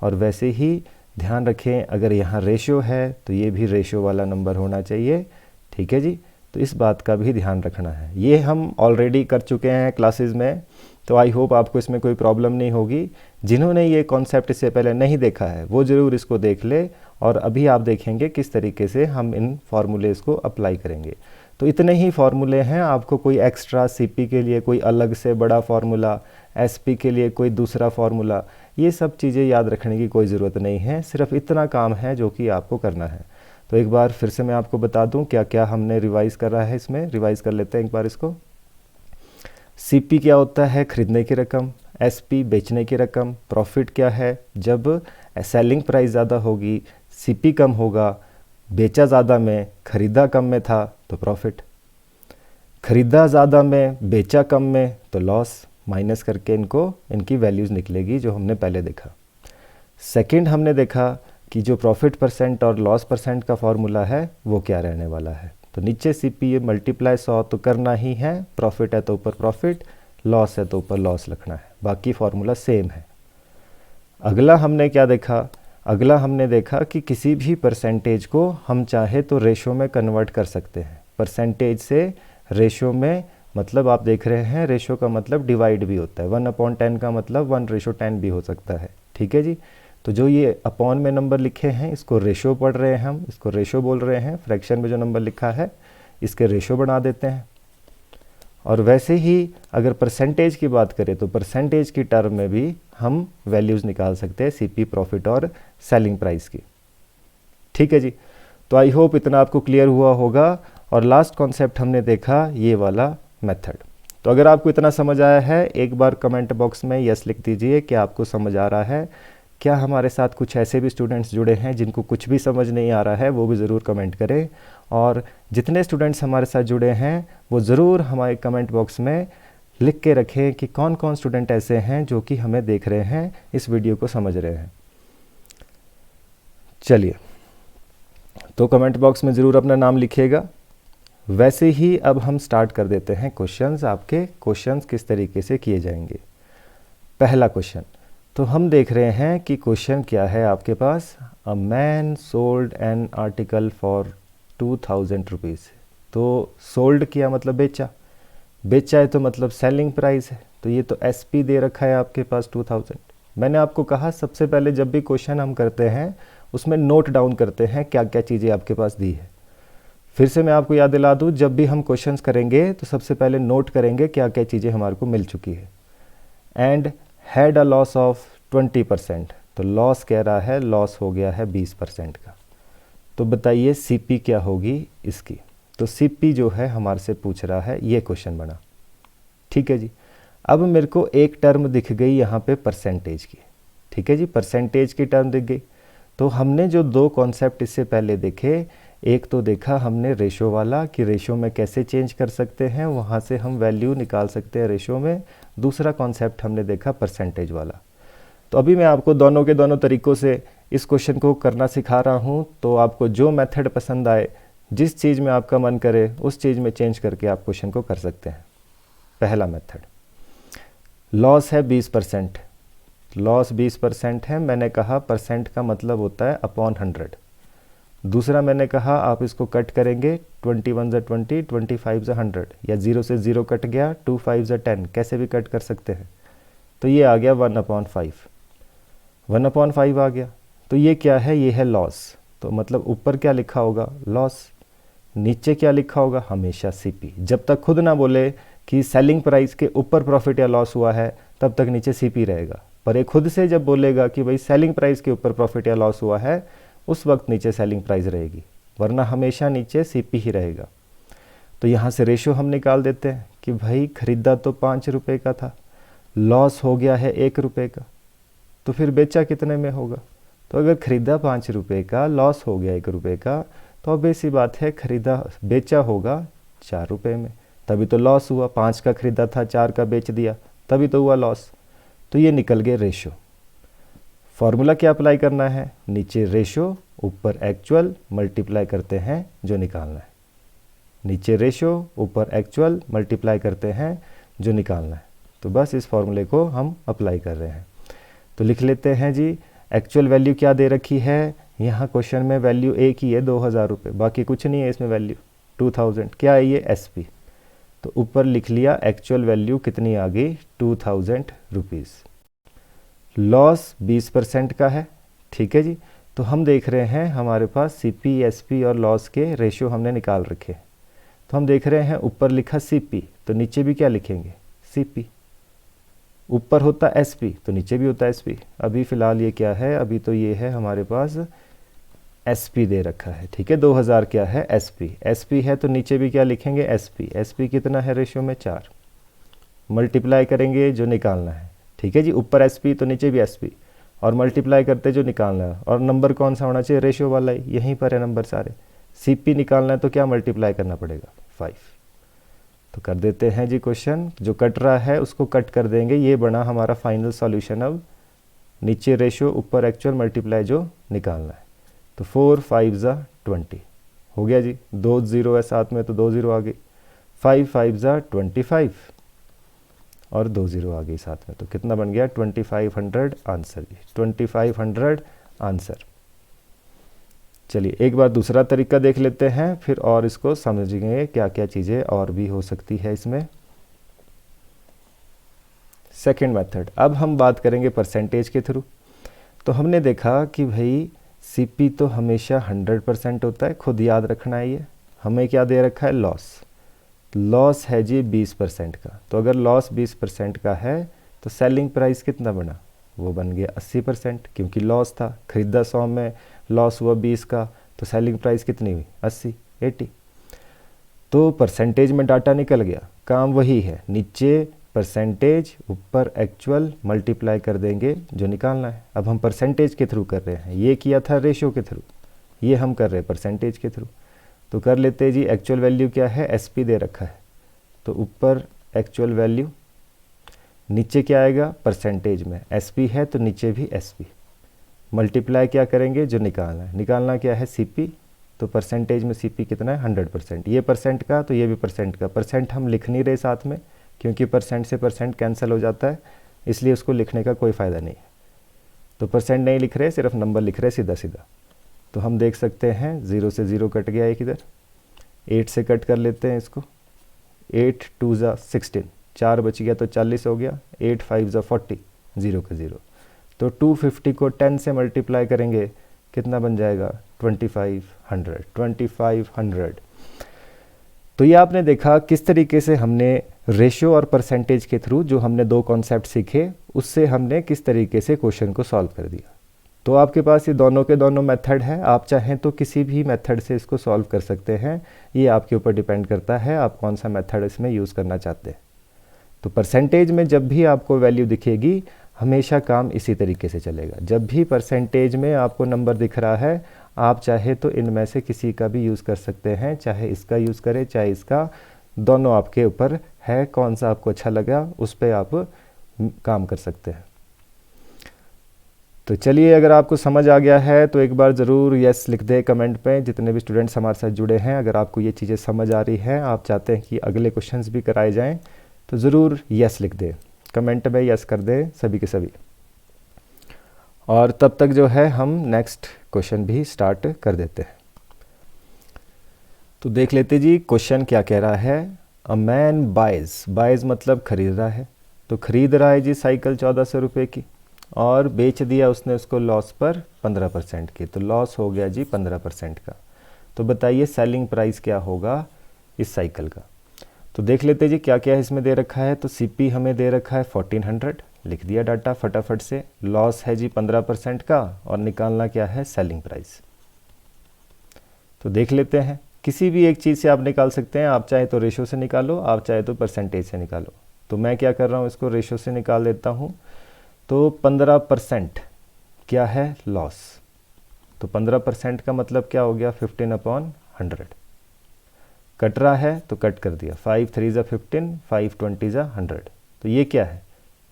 और वैसे ही ध्यान रखें अगर यहाँ रेशो है तो ये भी रेशो वाला नंबर होना चाहिए। ठीक है जी, तो इस बात का भी ध्यान रखना है। ये हम ऑलरेडी कर चुके हैं क्लासेस में, तो आई होप आपको इसमें कोई प्रॉब्लम नहीं होगी। जिन्होंने ये कॉन्सेप्ट इससे पहले नहीं देखा है वो ज़रूर इसको देख ले, और अभी आप देखेंगे किस तरीके से हम इन फार्मूलेज़ को अप्लाई करेंगे। तो इतने ही फार्मूले हैं, आपको कोई एक्स्ट्रा सीपी के लिए कोई अलग से बड़ा फार्मूला, एसपी के लिए कोई दूसरा फार्मूला, ये सब चीज़ें याद रखने की कोई ज़रूरत नहीं है। सिर्फ इतना काम है जो कि आपको करना है। तो एक बार फिर से मैं आपको बता दूं क्या क्या हमने रिवाइज़ कर रहा है, इसमें रिवाइज़ कर लेते हैं एक बार इसको। सीपी क्या होता है? खरीदने की रकम। एसपी बेचने की रकम। प्रॉफिट क्या है? जब सेलिंग प्राइस ज़्यादा होगी, सीपी कम होगा, बेचा ज़्यादा में, खरीदा कम में था तो प्रॉफिट, खरीदा ज़्यादा में, बेचा कम में तो लॉस। माइनस करके इनकी वैल्यूज़ निकलेगी जो हमने पहले देखा। सेकंड हमने देखा कि जो प्रॉफिट परसेंट और लॉस परसेंट का फॉर्मूला है वो क्या रहने वाला है। तो नीचे सीपी मल्टीप्लाई 100 तो करना ही है, प्रॉफिट है तो ऊपर प्रॉफिट, लॉस है तो ऊपर लॉस लिखना है, बाकी फॉर्मूला सेम है। अगला हमने क्या देखा? अगला हमने देखा कि किसी भी परसेंटेज को हम चाहे तो रेशो में कन्वर्ट कर सकते हैं। परसेंटेज से रेशो में मतलब आप देख रहे हैं रेशो का मतलब डिवाइड भी होता है, 1/10 का मतलब 1:10 भी हो सकता है। ठीक है जी, तो जो ये अपॉन में नंबर लिखे हैं इसको रेशो पढ़ रहे हैं हम, इसको रेशो बोल रहे हैं। फ्रैक्शन में जो नंबर लिखा है इसके रेशो बना देते हैं। और वैसे ही अगर परसेंटेज की बात करें तो परसेंटेज की टर्म में भी हम वैल्यूज़ निकाल सकते हैं सीपी, प्रॉफिट और सेलिंग प्राइस की। ठीक है जी, तो आई होप इतना आपको क्लियर हुआ होगा। और लास्ट कॉन्सेप्ट हमने देखा ये वाला मेथड। तो अगर आपको इतना समझ आया है एक बार कमेंट बॉक्स में यस लिख दीजिए कि आपको समझ आ रहा है। क्या हमारे साथ कुछ ऐसे भी स्टूडेंट्स जुड़े हैं जिनको कुछ भी समझ नहीं आ रहा है, वो भी ज़रूर कमेंट करें। और जितने स्टूडेंट्स हमारे साथ जुड़े हैं वो ज़रूर हमारे कमेंट बॉक्स में लिख के रखें कि कौन कौन स्टूडेंट ऐसे हैं जो कि हमें देख रहे हैं, इस वीडियो को समझ रहे हैं। चलिए, तो कमेंट बॉक्स में ज़रूर अपना नाम लिखिएगा। वैसे ही अब हम स्टार्ट कर देते हैं क्वेश्चंस। आपके क्वेश्चंस किस तरीके से किए जाएंगे। पहला क्वेश्चन, तो हम देख रहे हैं कि क्वेश्चन क्या है आपके पास। A man sold an article for 2000 rupees. तो सोल्ड किया मतलब बेचा, बेचा है तो मतलब सेलिंग प्राइस है, तो ये तो एसपी दे रखा है आपके पास 2000। मैंने आपको कहा सबसे पहले जब भी क्वेश्चन हम करते हैं उसमें नोट डाउन करते हैं क्या क्या चीज़ें आपके पास दी है। फिर से मैं आपको याद दिला दूँ, जब भी हम क्वेश्चंस करेंगे तो सबसे पहले नोट करेंगे क्या क्या चीज़ें हमारे को मिल चुकी है। And had a loss of 20%, तो लॉस कह रहा है, लॉस हो गया है 20% का। तो बताइए सीपी क्या होगी इसकी। तो सीपी जो है हमारे से पूछ रहा है, ये क्वेश्चन बना। ठीक है जी। अब मेरे को एक टर्म दिख गई यहाँ पे परसेंटेज की। ठीक है जी, परसेंटेज की टर्म दिख गई। तो हमने जो दो कॉन्सेप्ट इससे पहले देखे, एक तो देखा हमने रेशो वाला कि रेशो में कैसे चेंज कर सकते हैं, वहाँ से हम वैल्यू निकाल सकते हैं रेशो में। दूसरा कॉन्सेप्ट हमने देखा परसेंटेज वाला। तो अभी मैं आपको दोनों के दोनों तरीक़ों से इस क्वेश्चन को करना सिखा रहा हूँ। तो आपको जो मेथड पसंद आए, जिस चीज़ में आपका मन करे उस चीज़ में चेंज करके आप क्वेश्चन को कर सकते हैं। पहला मेथड, लॉस है 20%, लॉस 20% है। मैंने कहा परसेंट का मतलब होता है अपॉन 100। दूसरा मैंने कहा आप इसको कट करेंगे, 21 ज़ा 20, 25 ज़ा 100, या 0 से 0 कट गया, 2 5 ज़ा 10, कैसे भी कट कर सकते हैं। तो ये आ गया 1/5, 1/5 आ गया। तो ये क्या है, ये है लॉस। तो मतलब ऊपर क्या लिखा होगा, लॉस। नीचे क्या लिखा होगा, हमेशा सीपी। जब तक खुद ना बोले कि सेलिंग प्राइस के ऊपर प्रॉफिट या लॉस हुआ है, तब तक नीचे सीपी रहेगा। पर ये खुद से जब बोलेगा कि भाई सेलिंग प्राइस के ऊपर प्रॉफिट या लॉस हुआ है, उस वक्त नीचे सेलिंग प्राइस रहेगी, वरना हमेशा नीचे सीपी ही रहेगा। तो यहाँ से रेशो हम निकाल देते हैं कि भाई खरीदा तो 5 रुपये का था, लॉस हो गया है 1 रुपये का, तो फिर बेचा कितने में होगा। तो अगर खरीदा 5 रुपये का, लॉस हो गया 1 रुपये का, तो अब ऐसी बात है खरीदा बेचा होगा 4 रुपये में, तभी तो लॉस हुआ। 5 का खरीदा था, 4 का बेच दिया, तभी तो हुआ लॉस। तो ये निकल गए रेशो। फॉर्मूला क्या अप्लाई करना है, नीचे रेशो ऊपर एक्चुअल मल्टीप्लाई करते हैं जो निकालना है। नीचे रेशो ऊपर एक्चुअल मल्टीप्लाई करते हैं जो निकालना है। तो बस इस फॉर्मूले को हम अप्लाई कर रहे हैं। तो लिख लेते हैं जी, एक्चुअल वैल्यू क्या दे रखी है, यहाँ क्वेश्चन में वैल्यू एक ही है 2000 रुपये, बाकी कुछ नहीं है इसमें वैल्यू 2000। क्या है ये, एसपी। तो ऊपर लिख लिया एक्चुअल वैल्यू कितनी आ गई, 2000 रुपीज़। लॉस 20% का है। ठीक है जी। तो हम देख रहे हैं हमारे पास सीपी, एसपी और लॉस के रेशियो हमने निकाल रखे। तो हम देख रहे हैं ऊपर लिखा सीपी, तो नीचे भी क्या लिखेंगे, सीपी। ऊपर होता एसपी तो नीचे भी होता एसपी। अभी फ़िलहाल ये क्या है, अभी तो ये है हमारे पास एसपी दे रखा है। ठीक है, 2000 क्या है, एसपी। एसपी है तो नीचे भी क्या लिखेंगे, एसपी। एसपी कितना है रेशियो में, 4। मल्टीप्लाई करेंगे जो निकालना है। ठीक है जी, ऊपर एसपी तो नीचे भी एसपी, और मल्टीप्लाई करते जो निकालना है। और नंबर कौन सा होना चाहिए, रेशियो वाला ही, यहीं पर है नंबर सारे। सीपी निकालना है तो क्या मल्टीप्लाई करना पड़ेगा, 5। तो कर देते हैं जी क्वेश्चन, जो कट रहा है उसको कट कर देंगे। ये बना हमारा फाइनल सॉल्यूशन। अब नीचे रेशियो ऊपर एक्चुअल मल्टीप्लाई जो निकालना है। तो 4 5 ज़ा 20 हो गया जी, 2 0 है साथ में तो 2 0 आ गई। 5 5 ज़ा 25 और 2 0 आ गई साथ में, तो कितना बन गया, 2500 आंसर जी, 2500 आंसर। चलिए एक बार दूसरा तरीका देख लेते हैं, फिर और इसको समझेंगे क्या क्या चीज़ें और भी हो सकती है इसमें। सेकंड मेथड, अब हम बात करेंगे परसेंटेज के थ्रू। तो हमने देखा कि भाई सीपी तो हमेशा 100% होता है, खुद याद रखना है। ये हमें क्या दे रखा है, लॉस। लॉस है जी 20% का। तो अगर लॉस 20% का है तो सेलिंग प्राइस कितना बना, वो बन गया 80%, क्योंकि लॉस था। खरीदा 100 में, लॉस हुआ 20 का, तो सेलिंग प्राइस कितनी हुई, 80। तो परसेंटेज में डाटा निकल गया, काम वही है, नीचे परसेंटेज ऊपर एक्चुअल मल्टीप्लाई कर देंगे जो निकालना है। अब हम परसेंटेज के थ्रू कर रहे हैं, ये किया था रेशियो के थ्रू, ये हम कर रहे हैं परसेंटेज के थ्रू। तो कर लेते हैं जी, एक्चुअल वैल्यू क्या है, एसपी दे रखा है, तो ऊपर एक्चुअल वैल्यू, नीचे क्या आएगा, परसेंटेज में एसपी है तो नीचे भी एसपी। मल्टीप्लाई क्या करेंगे, जो निकालना है। निकालना क्या है, सीपी, तो परसेंटेज में सीपी कितना है 100%। ये परसेंट का तो ये भी परसेंट का। परसेंट हम लिख नहीं रहे साथ में क्योंकि परसेंट से परसेंट कैंसिल हो जाता है, इसलिए उसको लिखने का कोई फ़ायदा नहीं है। तो परसेंट नहीं लिख रहे, सिर्फ नंबर लिख रहे सीधा सीधा। तो हम देख सकते हैं 0 से 0 कट गया एक इधर, 8 से कट कर लेते हैं इसको, 8 2 ज़ा 16, 4 बच गया तो 40 हो गया, 8 5 ज़ा 40, 0 का 0। तो 250 को 10 से मल्टीप्लाई करेंगे कितना बन जाएगा 2500। तो ये आपने देखा किस तरीके से हमने रेशियो और परसेंटेज के थ्रू जो हमने दो कॉन्सेप्ट सीखे उससे हमने किस तरीके से क्वेश्चन को सॉल्व कर दिया। तो आपके पास ये दोनों के दोनों मेथड है, आप चाहें तो किसी भी मेथड से इसको सॉल्व कर सकते हैं, ये आपके ऊपर डिपेंड करता है आप कौन सा मेथड इसमें यूज़ करना चाहते हैं। तो परसेंटेज में जब भी आपको वैल्यू दिखेगी हमेशा काम इसी तरीके से चलेगा। जब भी परसेंटेज में आपको नंबर दिख रहा है आप चाहे तो इनमें से किसी का भी यूज़ कर सकते हैं, चाहे इसका यूज़ करें चाहे इसका, दोनों आपके ऊपर है, कौन सा आपको अच्छा लगा उस पर आप काम कर सकते हैं। तो चलिए, अगर आपको समझ आ गया है तो एक बार ज़रूर यस लिख दें कमेंट पे। जितने भी स्टूडेंट्स हमारे साथ जुड़े हैं, अगर आपको ये चीज़ें समझ आ रही हैं, आप चाहते हैं कि अगले क्वेश्चंस भी कराए जाएं, तो ज़रूर यस लिख दें कमेंट में, यस कर दें सभी के सभी। और तब तक जो है हम नेक्स्ट क्वेश्चन भी स्टार्ट कर देते हैं। तो देख लेते जी क्वेश्चन क्या कह रहा है। अ मैन बाइज मतलब खरीद रहा है, तो खरीद रहा है जी साइकिल 1400 रुपये की और बेच दिया उसने उसको लॉस पर 15% की, तो लॉस हो गया जी 15% का। तो बताइए सेलिंग प्राइस क्या होगा इस साइकिल का। तो देख लेते जी क्या क्या इसमें दे रखा है। तो सीपी हमें दे रखा है 1400, लिख दिया डाटा फटाफट से। लॉस है जी 15% का और निकालना क्या है सेलिंग प्राइस। तो देख लेते हैं, किसी भी एक चीज़ से आप निकाल सकते हैं, आप चाहे तो रेशो से निकालो, आप चाहे तो परसेंटेज से निकालो। तो मैं क्या कर रहा हूँ, इसको रेशो से निकाल देता हूँ। तो 15% क्या है लॉस, तो 15% का मतलब क्या हो गया 15/100। कट रहा है तो कट कर दिया, 5 3 ज़ा 15, 5 20 ज़ा 100। तो ये क्या है,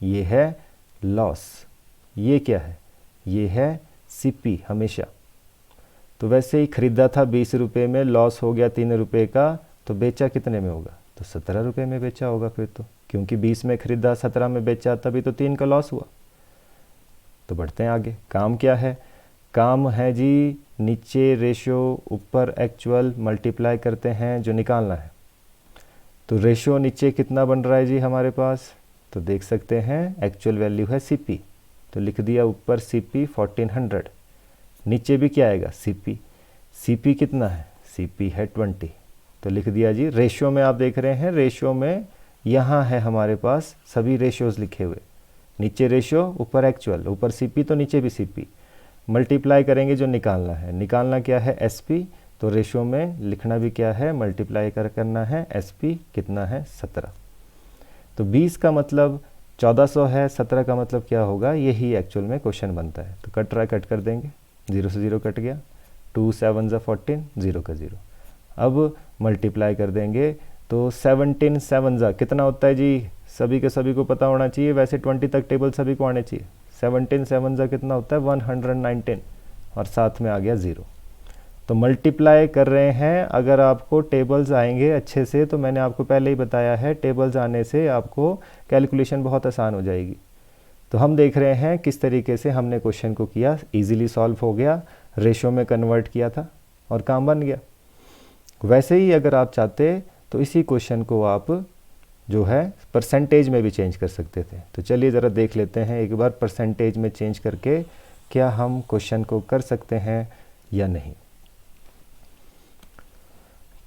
ये है लॉस। ये क्या है, ये है सीपी हमेशा। तो वैसे ही खरीदा था 20 रुपये में, लॉस हो गया 3 रुपये का, तो बेचा कितने में होगा, तो 17 रुपये में बेचा होगा फिर तो, क्योंकि 20 में खरीदा 17 में बेचा तभी तो 3 का लॉस हुआ। तो बढ़ते हैं आगे। काम क्या है, काम है जी नीचे रेशियो ऊपर एक्चुअल मल्टीप्लाई करते हैं जो निकालना है। तो रेशियो नीचे कितना बन रहा है जी हमारे पास, तो देख सकते हैं एक्चुअल वैल्यू है सीपी, तो लिख दिया ऊपर सीपी 1400, नीचे भी क्या आएगा सीपी। सीपी कितना है, सीपी है 20, तो लिख दिया जी। रेशियो में आप देख रहे हैं, रेशियो में यहाँ है हमारे पास सभी रेशियोज़ लिखे हुए, नीचे रेशियो ऊपर एक्चुअल, ऊपर सीपी तो नीचे भी सीपी, मल्टीप्लाई करेंगे जो निकालना है। निकालना क्या है एसपी, तो रेशियो में लिखना भी क्या है मल्टीप्लाई करना है, एसपी कितना है 17। तो 20 का मतलब 1400 है, 17 का मतलब क्या होगा, यही एक्चुअल में क्वेश्चन बनता है। तो कट रहा है, कट कर देंगे, 0 से 0 कट गया, 2 7 ज़ा 14, 0 का 0। अब मल्टीप्लाई कर देंगे तो 17 7 ज़ा कितना होता है जी, सभी के सभी को पता होना चाहिए, वैसे 20 तक टेबल सभी को आने चाहिए। 17 7 ज़ा कितना होता है 119 और साथ में आ गया 0। तो मल्टीप्लाई कर रहे हैं, अगर आपको टेबल्स आएंगे अच्छे से, तो मैंने आपको पहले ही बताया है टेबल्स आने से आपको कैलकुलेशन बहुत आसान हो जाएगी। तो हम देख रहे हैं किस तरीके से हमने क्वेश्चन को किया, इजीली सॉल्व हो गया, रेशो में कन्वर्ट किया था और काम बन गया। वैसे ही अगर आप चाहते तो इसी क्वेश्चन को आप जो है परसेंटेज में भी चेंज कर सकते थे। तो चलिए ज़रा देख लेते हैं एक बार परसेंटेज में चेंज करके क्या हम क्वेश्चन को कर सकते हैं या नहीं।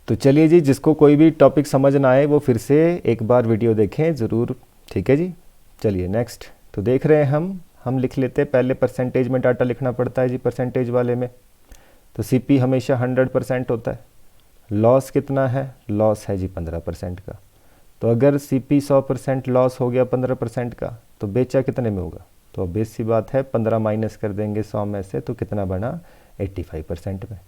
तो चलिए जी, जिसको कोई भी टॉपिक समझ ना आए वो फिर से एक बार वीडियो देखें ज़रूर, ठीक है जी। चलिए नेक्स्ट, तो देख रहे हैं हम लिख लेते हैं, पहले परसेंटेज में डाटा लिखना पड़ता है जी परसेंटेज वाले में। तो सीपी हमेशा 100% होता है। लॉस कितना है, लॉस है जी 15% का। तो अगर सीपी 100% लॉस हो गया 15% का, तो बेचा कितने में होगा, तो अब बेस सी बात है 15 माइनस कर देंगे 100 में से, तो कितना बना 85% में।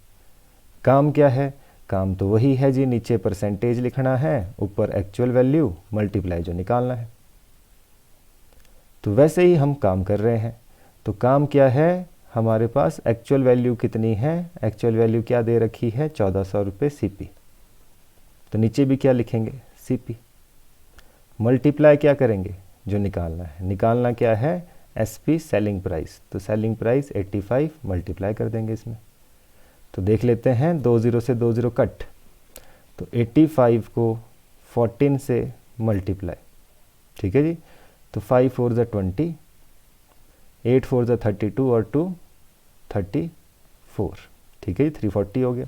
काम क्या है, काम तो वही है जी, नीचे परसेंटेज लिखना है, ऊपर एक्चुअल वैल्यू मल्टीप्लाई जो निकालना है। तो वैसे ही हम काम कर रहे हैं। तो काम क्या है, हमारे पास एक्चुअल वैल्यू कितनी है, एक्चुअल वैल्यू क्या दे रखी है, 1400 रुपये सीपी। तो नीचे भी क्या लिखेंगे, सीपी। मल्टीप्लाई क्या करेंगे, जो निकालना है, निकालना क्या है, एसपी सेलिंग प्राइस। तो सेलिंग प्राइस 85 मल्टीप्लाई कर देंगे इसमें। तो देख लेते हैं, 2 0 से 2 0 कट, तो 85 को 14 से मल्टीप्लाई, ठीक है जी। तो 5 4 ज़ा 20, 8 4 ज़ा 32 और 2 34, ठीक है जी, 340 हो गया।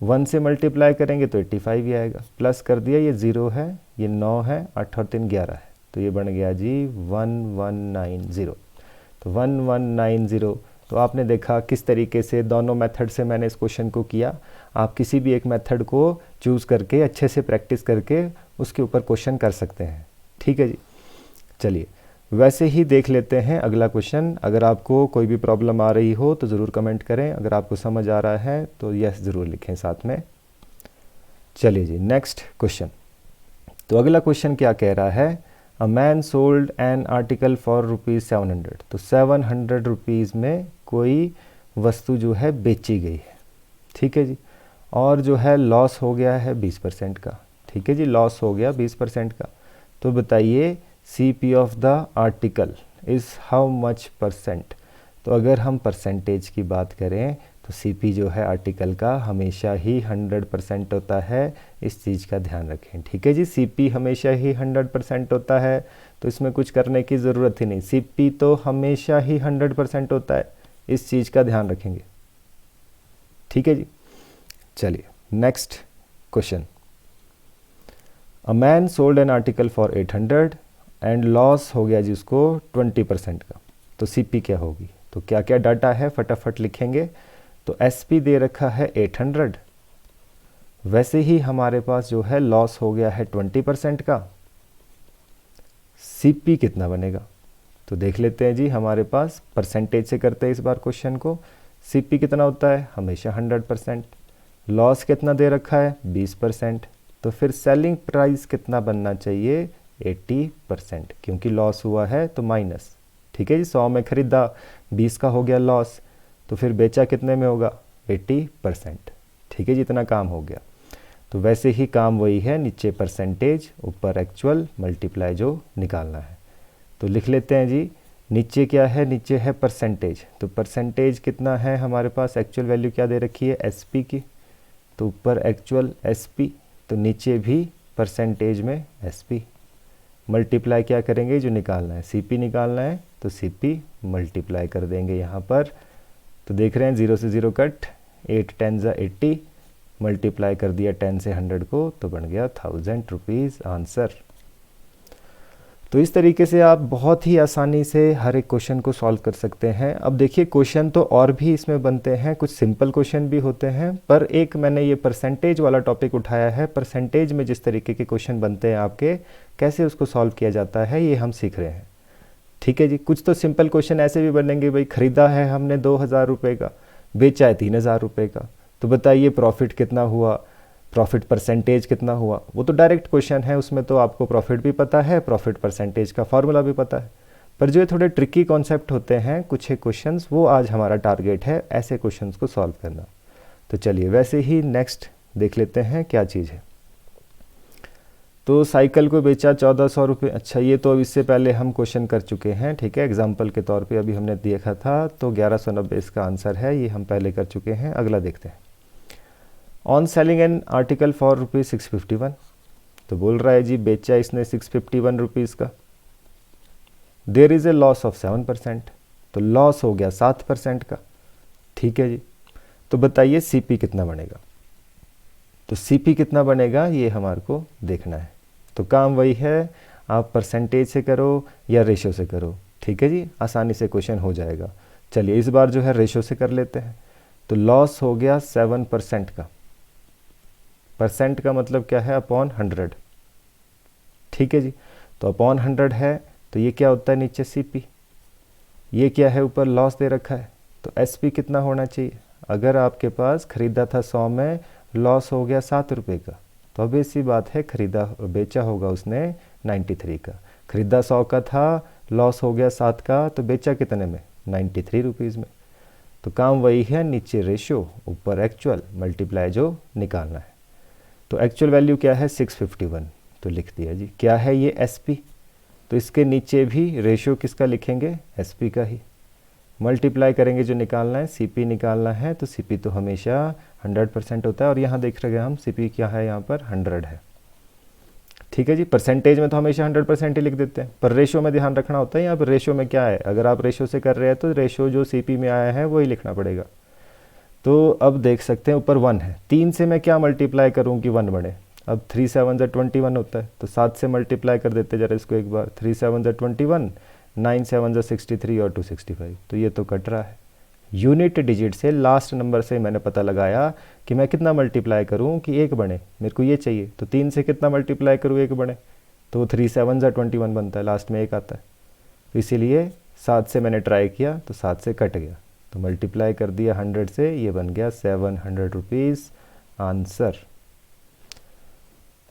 1 से मल्टीप्लाई करेंगे तो 85 ही आएगा, प्लस कर दिया, ये 0 है, ये 9 है, 8 और 3 11 है, तो ये बन गया जी 1190। तो 1190। तो आपने देखा किस तरीके से दोनों मेथड से मैंने इस क्वेश्चन को किया। आप किसी भी एक मेथड को चूज़ करके अच्छे से प्रैक्टिस करके उसके ऊपर क्वेश्चन कर सकते हैं, ठीक है जी। चलिए वैसे ही देख लेते हैं अगला क्वेश्चन। अगर आपको कोई भी प्रॉब्लम आ रही हो तो ज़रूर कमेंट करें, अगर आपको समझ आ रहा है तो यस ज़रूर लिखें साथ में। चलिए जी नेक्स्ट क्वेश्चन। तो अगला क्वेश्चन क्या कह रहा है, अ man sold an article for ₹700। तो 700 रुपीज़ में कोई वस्तु जो है बेची गई है, ठीक है जी, और जो है लॉस हो गया है 20% का, ठीक है जी, लॉस हो गया 20% का। तो बताइए CP of the article is how much percent. तो अगर हम परसेंटेज की बात करें तो CP जो है आर्टिकल का हमेशा ही 100% होता है, इस चीज़ का ध्यान रखें, ठीक है जी। CP हमेशा ही 100% होता है, तो इसमें कुछ करने की ज़रूरत ही नहीं, CP तो हमेशा ही 100% होता है, इस चीज़ का ध्यान रखेंगे, ठीक है जी। चलिए next question. A man sold an article for 800 and loss हो गया जी उसको 20% का। तो CP क्या होगी, तो क्या क्या डाटा है फटाफट लिखेंगे। तो SP दे रखा है 800, वैसे ही हमारे पास जो है लॉस हो गया है 20% का, CP कितना बनेगा। तो देख लेते हैं जी, हमारे पास परसेंटेज से करते हैं इस बार क्वेश्चन को। CP कितना होता है, हमेशा 100%। लॉस कितना दे रखा है, 20%। तो फिर सेलिंग प्राइस कितना बनना चाहिए, 80%, क्योंकि लॉस हुआ है तो माइनस, ठीक है जी। 100 में खरीदा, 20 का हो गया लॉस, तो फिर बेचा कितने में होगा, 80%, ठीक है जी, इतना काम हो गया। तो वैसे ही काम वही है, नीचे परसेंटेज ऊपर एक्चुअल मल्टीप्लाई जो निकालना है। तो लिख लेते हैं जी, नीचे क्या है, नीचे है परसेंटेज। तो परसेंटेज कितना है हमारे पास, एक्चुअल वैल्यू क्या दे रखी है, SP की, तो ऊपर एक्चुअल SP, तो नीचे भी परसेंटेज में SP। मल्टीप्लाई क्या करेंगे, जो निकालना है CP निकालना है, तो CP मल्टीप्लाई कर देंगे यहाँ पर। तो देख रहे हैं 0 से 0 कट, 8 10 ज़ा 80, मल्टीप्लाई कर दिया 10 से 100 को, तो बन गया 1000 रुपीज़ आंसर। तो इस तरीके से आप बहुत ही आसानी से हर एक क्वेश्चन को सॉल्व कर सकते हैं। अब देखिए क्वेश्चन तो और भी इसमें बनते हैं, कुछ सिंपल क्वेश्चन भी होते हैं, पर एक मैंने ये परसेंटेज वाला टॉपिक उठाया है। परसेंटेज में जिस तरीके के क्वेश्चन बनते हैं आपके, कैसे उसको सॉल्व किया जाता है, ये हम सीख रहे हैं, ठीक है जी। कुछ तो सिंपल क्वेश्चन ऐसे भी बनेंगे, भाई खरीदा है हमने 2000 रुपये का, बेचा है 3000 रुपये का, तो बताइए प्रॉफिट कितना हुआ, प्रॉफिट परसेंटेज कितना हुआ। वो तो डायरेक्ट क्वेश्चन है, उसमें तो आपको प्रॉफिट भी पता है, प्रॉफिट परसेंटेज का फॉर्मूला भी पता है। पर जो ये थोड़े ट्रिकी कॉन्सेप्ट होते हैं कुछ एक क्वेश्चंस, वो आज हमारा टारगेट है ऐसे क्वेश्चंस को सॉल्व करना। तो चलिए वैसे ही नेक्स्ट देख लेते हैं क्या चीज़ है। तो साइकिल को बेचा 1400 रुपये। अच्छा, ये तो अब इससे पहले हम क्वेश्चन कर चुके हैं, ठीक है, एग्जाम्पल के तौर पे अभी हमने देखा था। तो 1190 इसका आंसर है, ये हम पहले कर चुके हैं। अगला देखते हैं, on selling N article for ₹651। तो बोल रहा है जी बेचा इसने 651 रुपीज़ का, there is a loss of 7%। तो लॉस हो गया 7% का, ठीक है जी। तो बताइए CP कितना बनेगा। तो CP कितना बनेगा ये हमारे को देखना है। तो काम वही है, आप परसेंटेज से करो या रेशो से करो, ठीक है जी, आसानी से क्वेश्चन हो जाएगा। चलिए इस बार जो है रेशो से कर लेते हैं। तो लॉस हो गया 7% का, परसेंट का मतलब क्या है, अपॉन 100, ठीक है जी। तो अपॉन 100 है, तो ये क्या होता है नीचे CP, ये क्या है ऊपर लॉस दे रखा है। तो SP कितना होना चाहिए। अगर आपके पास खरीदा था 100 में, लॉस हो गया 7 रुपये का, तो अब ऐसी बात है खरीदा बेचा होगा उसने 93 का। खरीदा 100 का था, लॉस हो गया 7 का, तो बेचा कितने में, 93 रुपीज़ में। तो काम वही है, नीचे रेशो ऊपर एक्चुअल, मल्टीप्लाई जो निकालना है। तो एक्चुअल वैल्यू क्या है 651, तो लिख दिया जी। क्या है ये एसपी, तो इसके नीचे भी रेशो किसका लिखेंगे, एसपी का ही। मल्टीप्लाई करेंगे जो निकालना है, सीपी निकालना है, तो सीपी तो हमेशा 100% होता है, और यहाँ देख रहे हैं हम सीपी क्या है, यहाँ पर 100 है। ठीक है जी, परसेंटेज में तो हमेशा 100% ही लिख देते हैं, पर रेशो में ध्यान रखना होता है। यहाँ पर रेशो में क्या है, अगर आप रेशो से कर रहे हैं तो रेशो जो सीपी में आया है वही लिखना पड़ेगा। तो अब देख सकते हैं ऊपर 1 है, 3 से मैं क्या मल्टीप्लाई करूँ कि 1 बने। अब 3 7 21 होता है, तो 7 से मल्टीप्लाई कर देते जरा इसको एक बार। 3 7 21, 9 7 63 और 265, तो ये तो कट रहा है। यूनिट डिजिट से लास्ट नंबर से मैंने पता लगाया कि मैं कितना मल्टीप्लाई करूं कि 1 बने, मेरे को ये चाहिए। तो 3 से कितना मल्टीप्लाई करूं 1 बने, तो 3 7 21 बनता है, लास्ट में 1 आता है। तो इसीलिए 7 से मैंने ट्राई किया तो 7 से कट गया, तो मल्टीप्लाई कर दिया 100 से, ये बन गया 700 रुपीज़ आंसर।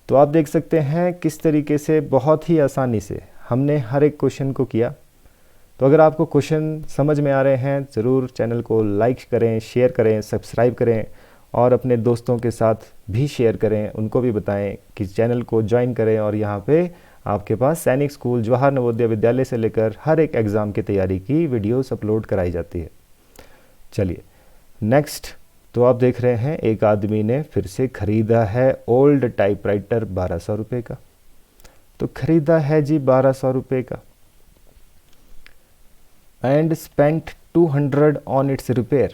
तो आप देख सकते हैं किस तरीके से बहुत ही आसानी से हमने हर एक क्वेश्चन को किया। तो अगर आपको क्वेश्चन समझ में आ रहे हैं, ज़रूर चैनल को लाइक करें, शेयर करें, सब्सक्राइब करें, और अपने दोस्तों के साथ भी शेयर करें, उनको भी बताएं कि चैनल को ज्वाइन करें। और यहाँ पे आपके पास सैनिक स्कूल, जवाहर नवोदय विद्यालय से लेकर हर एक एग्ज़ाम की तैयारी की वीडियोस अपलोड कराई जाती है। चलिए नेक्स्ट, तो आप देख रहे हैं एक आदमी ने फिर से ख़रीदा है ओल्ड टाइपराइटर 1200 रुपये का। तो ख़रीदा है जी 1200 रुपये का, and spent 200 on it's repair.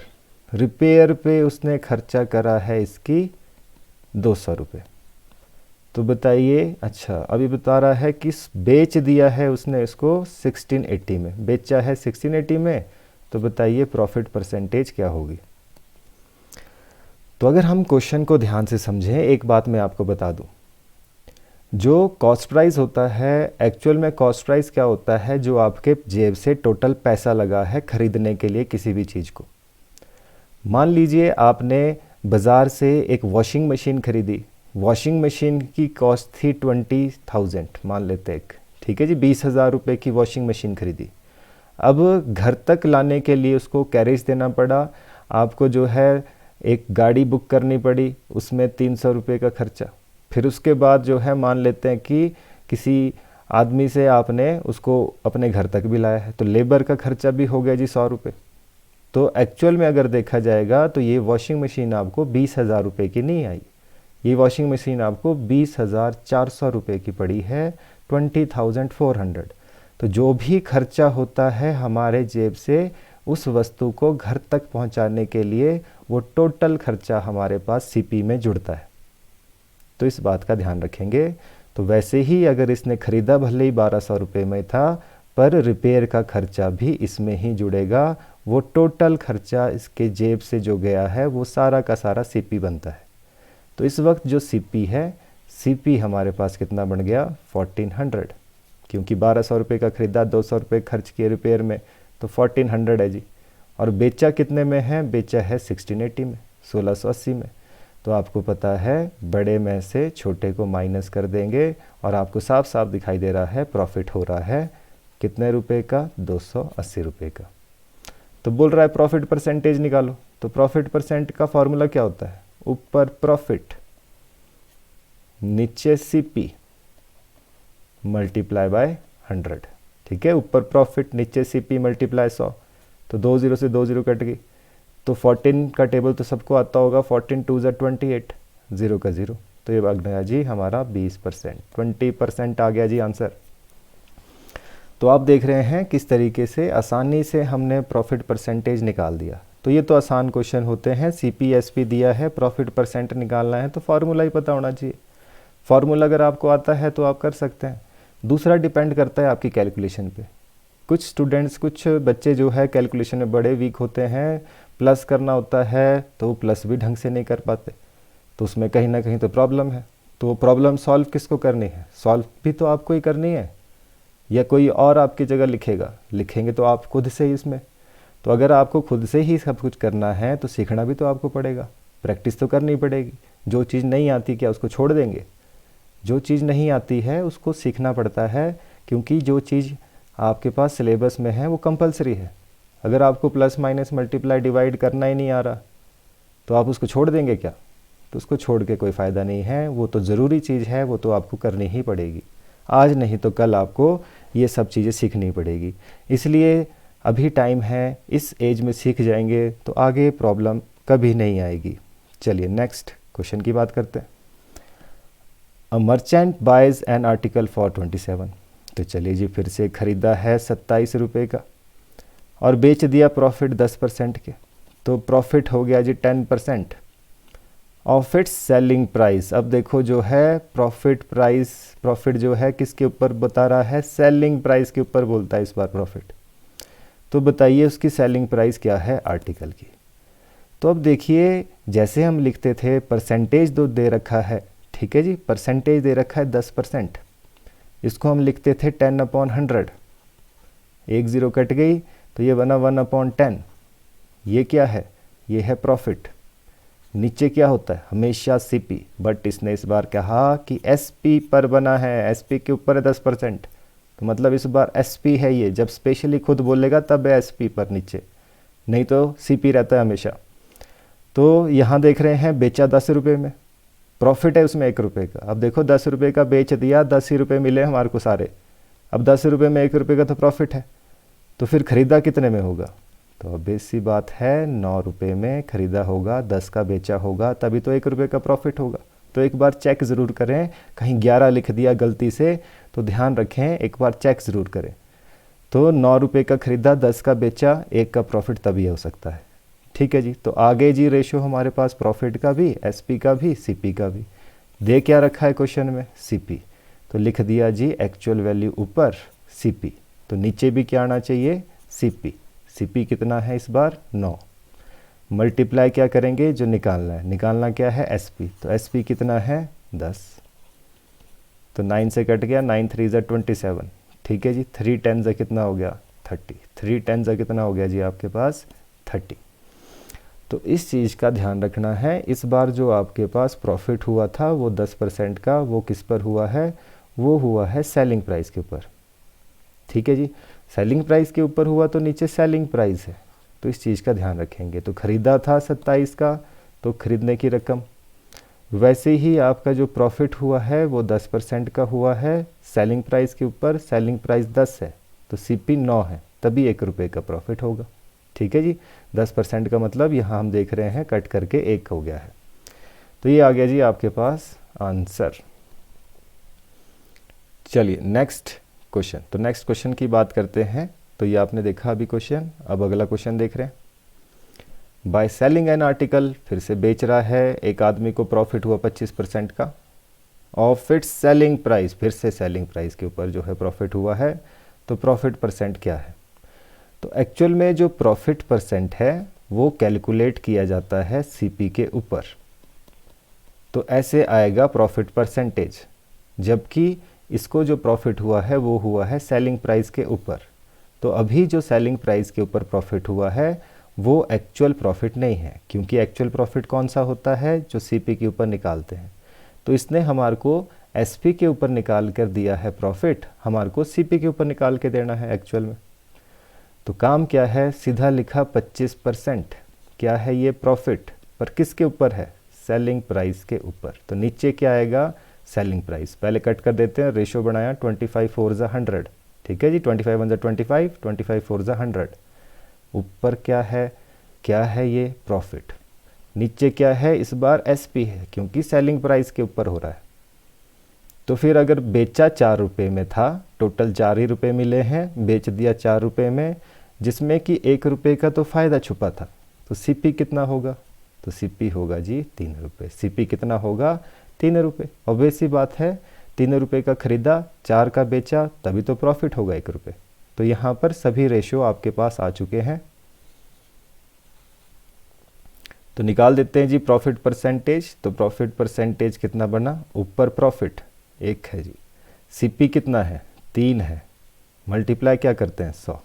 Repair पे उसने खर्चा करा है इसकी 200 रुपये। तो बताइए, अच्छा अभी बता रहा है कि बेच दिया है उसने इसको 1680 में, बेचा है 1680 में, तो बताइए प्रॉफिट परसेंटेज क्या होगी। तो अगर हम क्वेश्चन को ध्यान से समझें, एक बात मैं आपको बता दूं, जो कॉस्ट प्राइस होता है, एक्चुअल में कॉस्ट प्राइस क्या होता है, जो आपके जेब से टोटल पैसा लगा है खरीदने के लिए किसी भी चीज़ को। मान लीजिए आपने बाज़ार से एक वॉशिंग मशीन खरीदी, वॉशिंग मशीन की कॉस्ट थी 20,000 मान लेते एक, ठीक है जी, 20,000 रुपये की वॉशिंग मशीन खरीदी। अब घर तक लाने के लिए उसको कैरेज देना पड़ा, आपको जो है एक गाड़ी बुक करनी पड़ी, उसमें 300 रुपये का खर्चा। फिर उसके बाद जो है मान लेते हैं कि किसी आदमी से आपने उसको अपने घर तक भी लाया है, तो लेबर का खर्चा भी हो गया जी 100 रुपये। तो एक्चुअल में अगर देखा जाएगा तो ये वॉशिंग मशीन आपको 20,000 रुपये की नहीं आई, ये वॉशिंग मशीन आपको 20,400 रुपये की पड़ी है, 20,400। तो जो भी खर्चा होता है हमारे जेब से उस वस्तु को घर तक पहुंचाने के लिए, वो टोटल खर्चा हमारे पास सीपी में जुड़ता है। तो इस बात का ध्यान रखेंगे। तो वैसे ही अगर इसने ख़रीदा भले ही 1200 रुपये में था, पर रिपेयर का खर्चा भी इसमें ही जुड़ेगा, वो टोटल खर्चा इसके जेब से जो गया है वो सारा का सारा सीपी बनता है। तो इस वक्त जो सीपी है, सीपी हमारे पास कितना बन गया 1400, क्योंकि 1200 रुपये का ख़रीदा, 200 रुपये खर्च किए रिपेयर में, तो 1400 है जी। और बेचा कितने में है, बेचा है 1680 में, 1680 में। तो आपको पता है बड़े में से छोटे को माइनस कर देंगे और आपको साफ साफ दिखाई दे रहा है प्रॉफिट हो रहा है कितने रुपए का, 280 रुपये का। तो बोल रहा है प्रॉफिट परसेंटेज निकालो। तो प्रॉफिट परसेंट का फॉर्मूला क्या होता है, ऊपर प्रॉफिट नीचे सीपी मल्टीप्लाई बाय 100, ठीक है। ऊपर प्रॉफिट नीचे सीपी मल्टीप्लाई 100, तो 2 0 से 2 0 कट गई। तो 14 का टेबल तो सबको आता होगा, 14 2 ज़ा 28, 0 का 0, तो ये भाग गया जी हमारा 20%, 20% आ गया जी आंसर। तो आप देख रहे हैं किस तरीके से आसानी से हमने प्रॉफिट परसेंटेज निकाल दिया। तो ये तो आसान क्वेश्चन होते हैं, CPSP दिया है, प्रॉफिट परसेंट निकालना है तो फार्मूला ही पता होना चाहिए। फार्मूला अगर आपको आता है तो आप कर सकते हैं। दूसरा डिपेंड करता है आपकी कैलकुलेशन पे। कुछ स्टूडेंट्स, कुछ बच्चे जो है कैलकुलेशन में बड़े वीक होते हैं, प्लस करना होता है तो प्लस भी ढंग से नहीं कर पाते, तो उसमें कहीं ना कहीं तो प्रॉब्लम है। तो प्रॉब्लम सॉल्व किसको करनी है, सॉल्व भी तो आपको ही करनी है, या कोई और आपकी जगह लिखेगा, लिखेंगे तो आप खुद से ही इसमें। तो अगर आपको खुद से ही सब कुछ करना है तो सीखना भी तो आपको पड़ेगा, प्रैक्टिस तो करनी पड़ेगी। जो चीज़ नहीं आती क्या उसको छोड़ देंगे, जो चीज़ नहीं आती है उसको सीखना पड़ता है, क्योंकि जो चीज़ आपके पास सिलेबस में है वो कंपलसरी है। अगर आपको प्लस माइनस मल्टीप्लाई डिवाइड करना ही नहीं आ रहा तो आप उसको छोड़ देंगे क्या? तो उसको छोड़ के कोई फ़ायदा नहीं है, वो तो ज़रूरी चीज़ है, वो तो आपको करनी ही पड़ेगी। आज नहीं तो कल आपको ये सब चीज़ें सीखनी पड़ेगी। इसलिए अभी टाइम है, इस एज में सीख जाएंगे तो आगे प्रॉब्लम कभी नहीं आएगी। चलिए नेक्स्ट क्वेश्चन की बात करते हैं। A merchant buys an article for 27। तो चलिए जी, फिर से ख़रीदा है 27 रुपये का और बेच दिया प्रॉफिट 10% के, तो प्रॉफिट हो गया जी 10% ऑफ इट्स सेलिंग प्राइस। अब देखो जो है प्रॉफिट जो है किसके ऊपर बता रहा है? सेलिंग प्राइस के ऊपर बोलता है इस बार प्रॉफिट। तो बताइए उसकी सेलिंग प्राइस क्या है आर्टिकल की। तो अब देखिए, जैसे हम लिखते थे परसेंटेज दो दे रखा है, ठीक है जी, परसेंटेज दे रखा है 10%, इसको हम लिखते थे 10/100, एक ज़ीरो कट गई तो ये बना 1/10। ये क्या है? ये है प्रॉफिट। नीचे क्या होता है? हमेशा सीपी, बट इसने इस बार कहा कि एसपी पर बना है, एसपी के ऊपर है 10%, तो मतलब इस बार एसपी है ये। जब स्पेशली खुद बोलेगा तब है एसपी पर नीचे, नहीं तो सीपी रहता है हमेशा। तो यहाँ देख रहे हैं बेचा 10 रुपये में, प्रॉफिट है उसमें 1 रुपये का। अब देखो 10 रुपये का बेच दिया, 10 ही रुपये मिले हमारे को सारे। अब 10 रुपये में 1 रुपये का तो प्रॉफिट है, तो फिर ख़रीदा कितने में होगा? तो अब बेसी बात है 9 रुपये में ख़रीदा होगा, 10 का बेचा होगा, तभी तो 1 रुपये का प्रॉफिट होगा। तो एक बार चेक ज़रूर करें, कहीं 11 लिख दिया गलती से तो ध्यान रखें, एक बार चेक ज़रूर करें। तो 9 रुपये का ख़रीदा, 10 का बेचा, 1 का प्रॉफिट तभी हो सकता है। ठीक है जी। तो आगे जी रेशो हमारे पास प्रॉफिट का भी, एसपी का भी, सीपी का भी। दे क्या रखा है क्वेश्चन में? सीपी। तो लिख दिया जी एक्चुअल वैल्यू ऊपर सीपी, तो नीचे भी क्या आना चाहिए? सीपी। सीपी कितना है इस बार? 9। मल्टीप्लाई क्या करेंगे? जो निकालना है, निकालना क्या है? एसपी। तो एसपी कितना है? 10। तो 9 से कट गया, 9 3 ज़ा 27, ठीक है जी। 3 10 ज़ा कितना हो गया? 30। 3 10 ज़ा कितना हो गया जी आपके पास? 30। तो इस चीज़ का ध्यान रखना है, इस बार जो आपके पास प्रॉफिट हुआ था वो 10% का, वो किस पर हुआ है? वो हुआ है सेलिंग प्राइस के ऊपर। ठीक है जी, सेलिंग प्राइस के ऊपर हुआ तो नीचे सेलिंग प्राइस है, तो इस चीज़ का ध्यान रखेंगे। तो ख़रीदा था 27 का, तो ख़रीदने की रकम। वैसे ही आपका जो प्रॉफिट हुआ है वो 10% का हुआ है सेलिंग प्राइस के ऊपर, सेलिंग प्राइस 10 है तो सीपी 9 है, तभी 1 रुपये का प्रॉफिट होगा। ठीक है जी, 10% का मतलब यहाँ हम देख रहे हैं कट करके 1 हो गया है। तो ये आ गया जी आपके पास आंसर। चलिए नेक्स्ट क्वेश्चन। तो नेक्स्ट क्वेश्चन की बात करते हैं। तो ये आपने देखा अभी क्वेश्चन, अब अगला क्वेश्चन देख रहे हैं। बाय सेलिंग एन आर्टिकल, फिर से बेच रहा है, एक आदमी को प्रॉफिट हुआ 25% का, ऑफ इट्स सेलिंग प्राइस, फिर से सेलिंग प्राइस के ऊपर जो है प्रॉफिट हुआ है, तो प्रॉफिट परसेंट क्या है? तो एक्चुअल में जो प्रॉफिट परसेंट है वो कैलकुलेट किया जाता है सीपी के ऊपर, तो ऐसे आएगा प्रॉफिट परसेंटेज, जबकि इसको जो प्रॉफिट हुआ है वो हुआ है सेलिंग प्राइस के ऊपर। तो अभी जो सेलिंग प्राइस के ऊपर प्रॉफिट हुआ है वो एक्चुअल प्रॉफिट नहीं है, क्योंकि एक्चुअल प्रॉफिट कौन सा होता है? जो सीपी के ऊपर निकालते हैं। तो इसने हमारे को एसपी के ऊपर निकाल कर दिया है प्रॉफिट, हमारे को सीपी के ऊपर निकाल के देना है एक्चुअल में। तो काम क्या है? सीधा लिखा 25%। क्या है ये? प्रॉफिट। पर किसके ऊपर है? सेलिंग प्राइस के ऊपर। तो नीचे क्या आएगा? Selling price. पहले कट कर देते हैं, रेशो बनाया 25 4 ज़ा 100, ठीक है जी। 25 1 ज़ा 25, 25 4 ज़ा 100। ऊपर क्या है? क्या है ये? प्रॉफिट। नीचे क्या है? इस बार एसपी है, क्योंकि सेलिंग प्राइस के ऊपर हो रहा है। तो फिर अगर बेचा 4 रुपये में था, टोटल 4 ही रुपये मिले हैं, बेच दिया 4 रुपये में, जिसमें कि 1 रुपये का तो फ़ायदा छुपा था, तो सीपी कितना होगा? तो सीपी होगा जी 3 रुपये। सीपी कितना होगा? 3 रुपये। ऑब्वियस सी बात है, 3 रुपये का ख़रीदा, 4 का बेचा, तभी तो प्रॉफिट होगा 1 रुपये। तो यहाँ पर सभी रेशो आपके पास आ चुके हैं। तो निकाल देते हैं जी प्रॉफिट परसेंटेज। तो प्रॉफिट परसेंटेज कितना बना? ऊपर प्रॉफिट 1 है जी, सीपी कितना है? 3 है, मल्टीप्लाई क्या करते हैं? 100।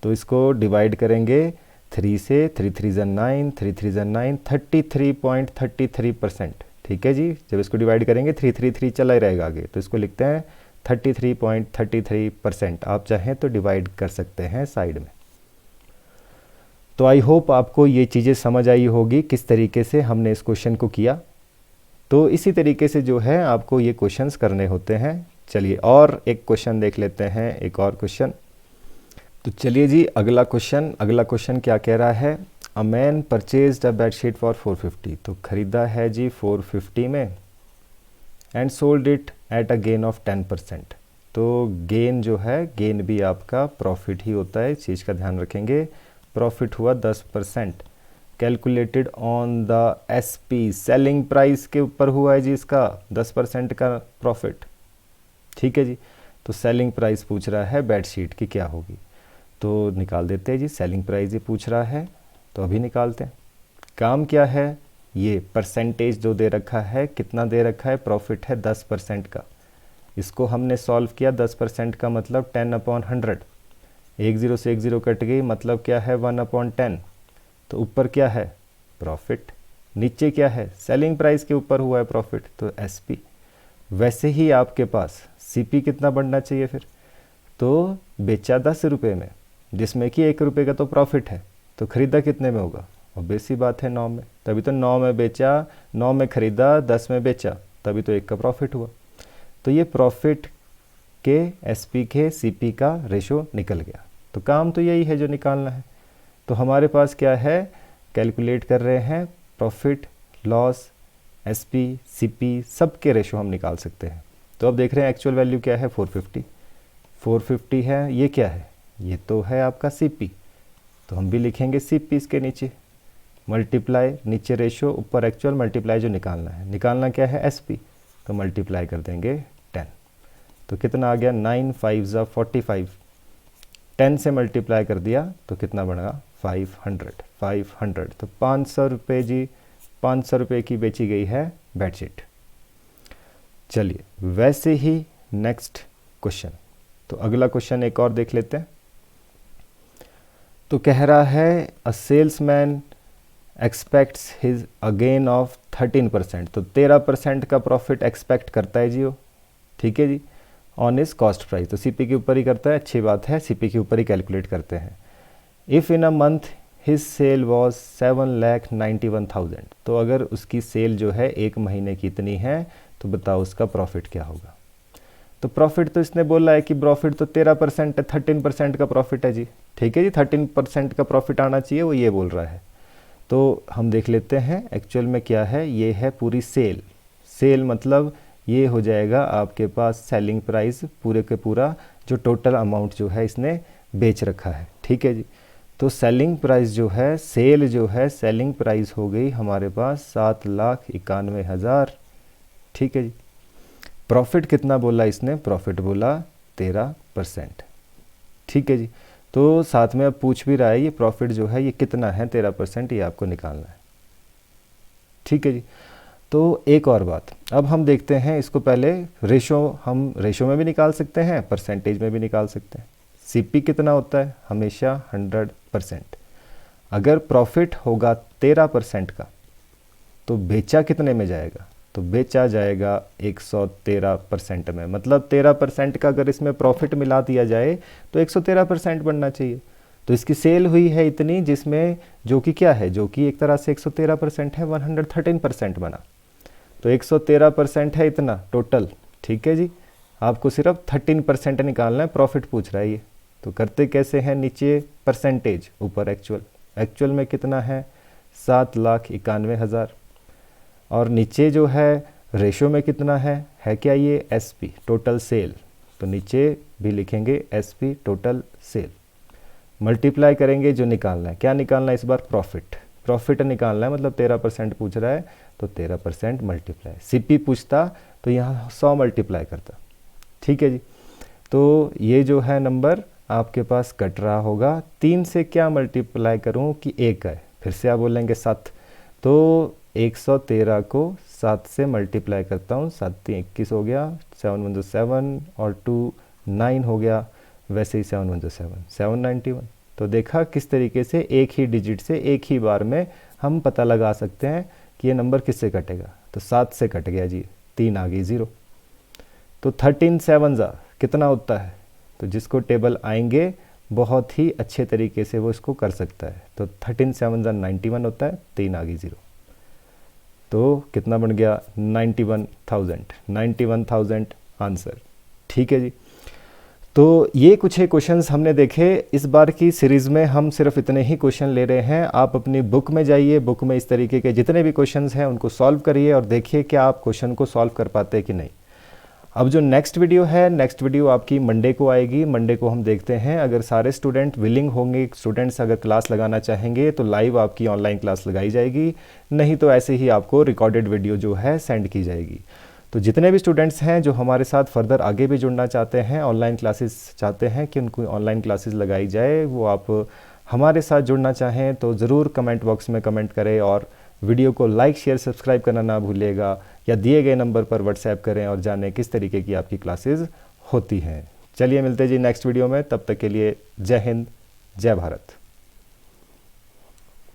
तो इसको डिवाइड करेंगे 3 से, 3 3 ज़ा 9, 3 3 ज़ा 9, 33.33%। ठीक है जी, जब इसको डिवाइड करेंगे 3 3 3 चला ही रहेगा आगे, तो इसको लिखते हैं 33.33%। आप चाहें तो डिवाइड कर सकते हैं साइड में। तो आई होप आपको ये चीज़ें समझ आई होगी किस तरीके से हमने इस क्वेश्चन को किया। तो इसी तरीके से जो है आपको ये क्वेश्चंस करने होते हैं। चलिए और एक क्वेश्चन देख लेते हैं, एक और क्वेश्चन। तो चलिए जी अगला क्वेश्चन क्या कह रहा है। A man purchased a bedsheet for 450, तो ख़रीदा है जी 450 में, and sold it at a gain of 10%। तो गेन जो है, गेन भी आपका प्रॉफिट ही होता है, इस चीज़ का ध्यान रखेंगे। प्रॉफिट हुआ 10%, calculated on the SP, selling price के ऊपर हुआ है जी इसका 10% का प्रॉफिट। ठीक है जी, तो सेलिंग प्राइस पूछ रहा है बेडशीट की क्या होगी, तो निकाल देते हैं जी। सेलिंग प्राइस ये पूछ रहा है, तो अभी निकालते हैं। काम क्या है, ये परसेंटेज जो दे रखा है, कितना दे रखा है, प्रॉफिट है 10% का। इसको हमने सॉल्व किया, 10% का मतलब 10/100, एक ज़ीरो से एक ज़ीरो कट गई, मतलब क्या है 1/10। तो ऊपर क्या है, प्रॉफिट, नीचे क्या है, सेलिंग प्राइस के ऊपर हुआ है प्रॉफिट, तो एसपी। वैसे ही आपके पास सीपी कितना बढ़ना चाहिए फिर, तो बेचा 10 रुपये में, जिसमें कि 1 रुपये का तो प्रॉफिट है, तो ख़रीदा कितने में होगा, और बेसी बात है 9 में। तभी तो 9 में बेचा, 9 में ख़रीदा, 10 में बेचा, तभी तो 1 का प्रॉफिट हुआ। तो ये प्रॉफिट के एसपी के सीपी का रेशो निकल गया। तो काम तो यही है जो निकालना है। तो हमारे पास क्या है, कैलकुलेट कर रहे हैं प्रॉफिट, लॉस, एसपी, सीपी, सब के रेशो हम निकाल सकते हैं। तो अब देख रहे हैं एक्चुअल वैल्यू क्या है, 450 है। ये क्या है, ये तो है आपका सीपी, तो हम भी लिखेंगे सीपी इसके नीचे, मल्टीप्लाई, नीचे रेशो, ऊपर एक्चुअल, मल्टीप्लाई जो निकालना है, निकालना क्या है एसपी, तो मल्टीप्लाई कर देंगे 10। तो कितना आ गया, 9 5 ज़ा 45, 10 से मल्टीप्लाई कर दिया तो कितना बनेगा 500। तो 500 रुपये जी, 500 रुपये की बेची गई है बेडशीट। चलिए वैसे ही नेक्स्ट क्वेश्चन, तो अगला क्वेश्चन एक और देख लेते हैं। तो कह रहा है अ salesman aspects his a gain of 13%, तो 13% का प्रॉफिट एक्सपेक्ट करता है जी वो। ठीक है जी, ऑन इज कॉस्ट प्राइस, तो सीपी के ऊपर ही करता है, अच्छी बात है, सीपी के ऊपर ही कैलकुलेट करते हैं। If in a month his sale was 7,91,000, तो अगर उसकी सेल जो है एक महीने की इतनी है, तो बताओ उसका प्रॉफिट क्या होगा। तो प्रॉफिट तो इसने बोला है कि प्रॉफिट तो 13% है, 13% का प्रॉफिट है जी। ठीक है जी, 13% का प्रॉफिट आना चाहिए, वो ये बोल रहा है। तो हम देख लेते हैं एक्चुअल में क्या है। ये है पूरी सेल, सेल मतलब ये हो जाएगा आपके पास सेलिंग प्राइस, पूरे के पूरा जो टोटल अमाउंट जो है इसने बेच रखा है। ठीक है जी, तो सेलिंग प्राइस जो है, सेल जो है, सेलिंग प्राइस हो गई हमारे पास 7,91,000। ठीक है जी, प्रॉफिट कितना बोला इसने, प्रॉफिट बोला 13%। ठीक है जी, तो साथ में अब पूछ भी रहा है ये प्रॉफिट जो है ये कितना है, 13%, ये आपको निकालना है। ठीक है जी, तो एक और बात, अब हम देखते हैं इसको पहले रेशो, हम रेशो में भी निकाल सकते हैं, परसेंटेज में भी निकाल सकते हैं। सीपी कितना होता है, हमेशा 100%। अगर प्रॉफिट होगा 13% का, तो बेचा कितने में जाएगा, तो बेचा जाएगा 113% में, मतलब 13% का अगर इसमें प्रॉफिट मिला दिया जाए तो 113% बनना चाहिए। तो इसकी सेल हुई है इतनी, जिसमें जो कि क्या है, जो कि एक तरह से 113% है, 113% बना, तो 113% है इतना टोटल। ठीक है जी, आपको सिर्फ 13% निकालना है, प्रॉफिट पूछ रहा है ये। तो करते कैसे हैं, नीचे परसेंटेज, ऊपर एक्चुअल, एक्चुअल में कितना है 7,91,000, और नीचे जो है रेशो में कितना है क्या ये एसपी, टोटल सेल, तो नीचे भी लिखेंगे एसपी टोटल सेल, मल्टीप्लाई करेंगे, जो निकालना है, क्या निकालना है इस बार, प्रॉफिट, प्रॉफिट निकालना है, मतलब 13% पूछ रहा है, तो 13% मल्टीप्लाई, सीपी पूछता तो यहाँ 100 मल्टीप्लाई करता। ठीक है जी, तो ये जो है नंबर आपके पास कट रहा होगा, 3 से क्या मल्टीप्लाई करूँ कि 1 है, फिर से आप बोलेंगे 7, तो 113 को 7 से मल्टीप्लाई करता हूँ, 7 3 21 हो गया, 7 1 7 और 2 9 हो गया, वैसे ही 7 1 7 791। तो देखा किस तरीके से एक ही डिजिट से एक ही बार में हम पता लगा सकते हैं कि ये नंबर किससे कटेगा, तो 7 से कट गया जी, 3 आ गई 0। तो 13 7 कितना होता है, तो जिसको टेबल आएंगे बहुत ही अच्छे तरीके से वो इसको कर सकता है। तो 13 7 91 होता है, 3 आ गई 0, तो कितना बन गया 91,000 आंसर। ठीक है जी। तो ये कुछ ही क्वेश्चंस हमने देखे। इस बार की सीरीज़ में हम सिर्फ इतने ही क्वेश्चन ले रहे हैं। आप अपनी बुक में जाइए, बुक में इस तरीके के जितने भी क्वेश्चंस हैं उनको सॉल्व करिए और देखिए कि आप क्वेश्चन को सॉल्व कर पाते हैं कि नहीं। अब जो नेक्स्ट वीडियो है, नेक्स्ट वीडियो आपकी मंडे को आएगी। मंडे को हम देखते हैं, अगर सारे स्टूडेंट विलिंग होंगे, स्टूडेंट्स अगर क्लास लगाना चाहेंगे तो लाइव आपकी ऑनलाइन क्लास लगाई जाएगी, नहीं तो ऐसे ही आपको रिकॉर्डेड वीडियो जो है सेंड की जाएगी। तो जितने भी स्टूडेंट्स हैं जो हमारे साथ फर्दर आगे भी जुड़ना चाहते हैं, ऑनलाइन क्लासेस चाहते हैं कि उनको ऑनलाइन क्लासेस लगाई जाए, वो आप हमारे साथ जुड़ना चाहें तो ज़रूर कमेंट बॉक्स में कमेंट करें और वीडियो को लाइक शेयर सब्सक्राइब करना ना भूलिएगा, या दिए गए नंबर पर व्हाट्सएप करें और जानें किस तरीके की आपकी क्लासेस होती हैं। चलिए मिलते जी नेक्स्ट वीडियो में, तब तक के लिए जय हिंद, जय भारत।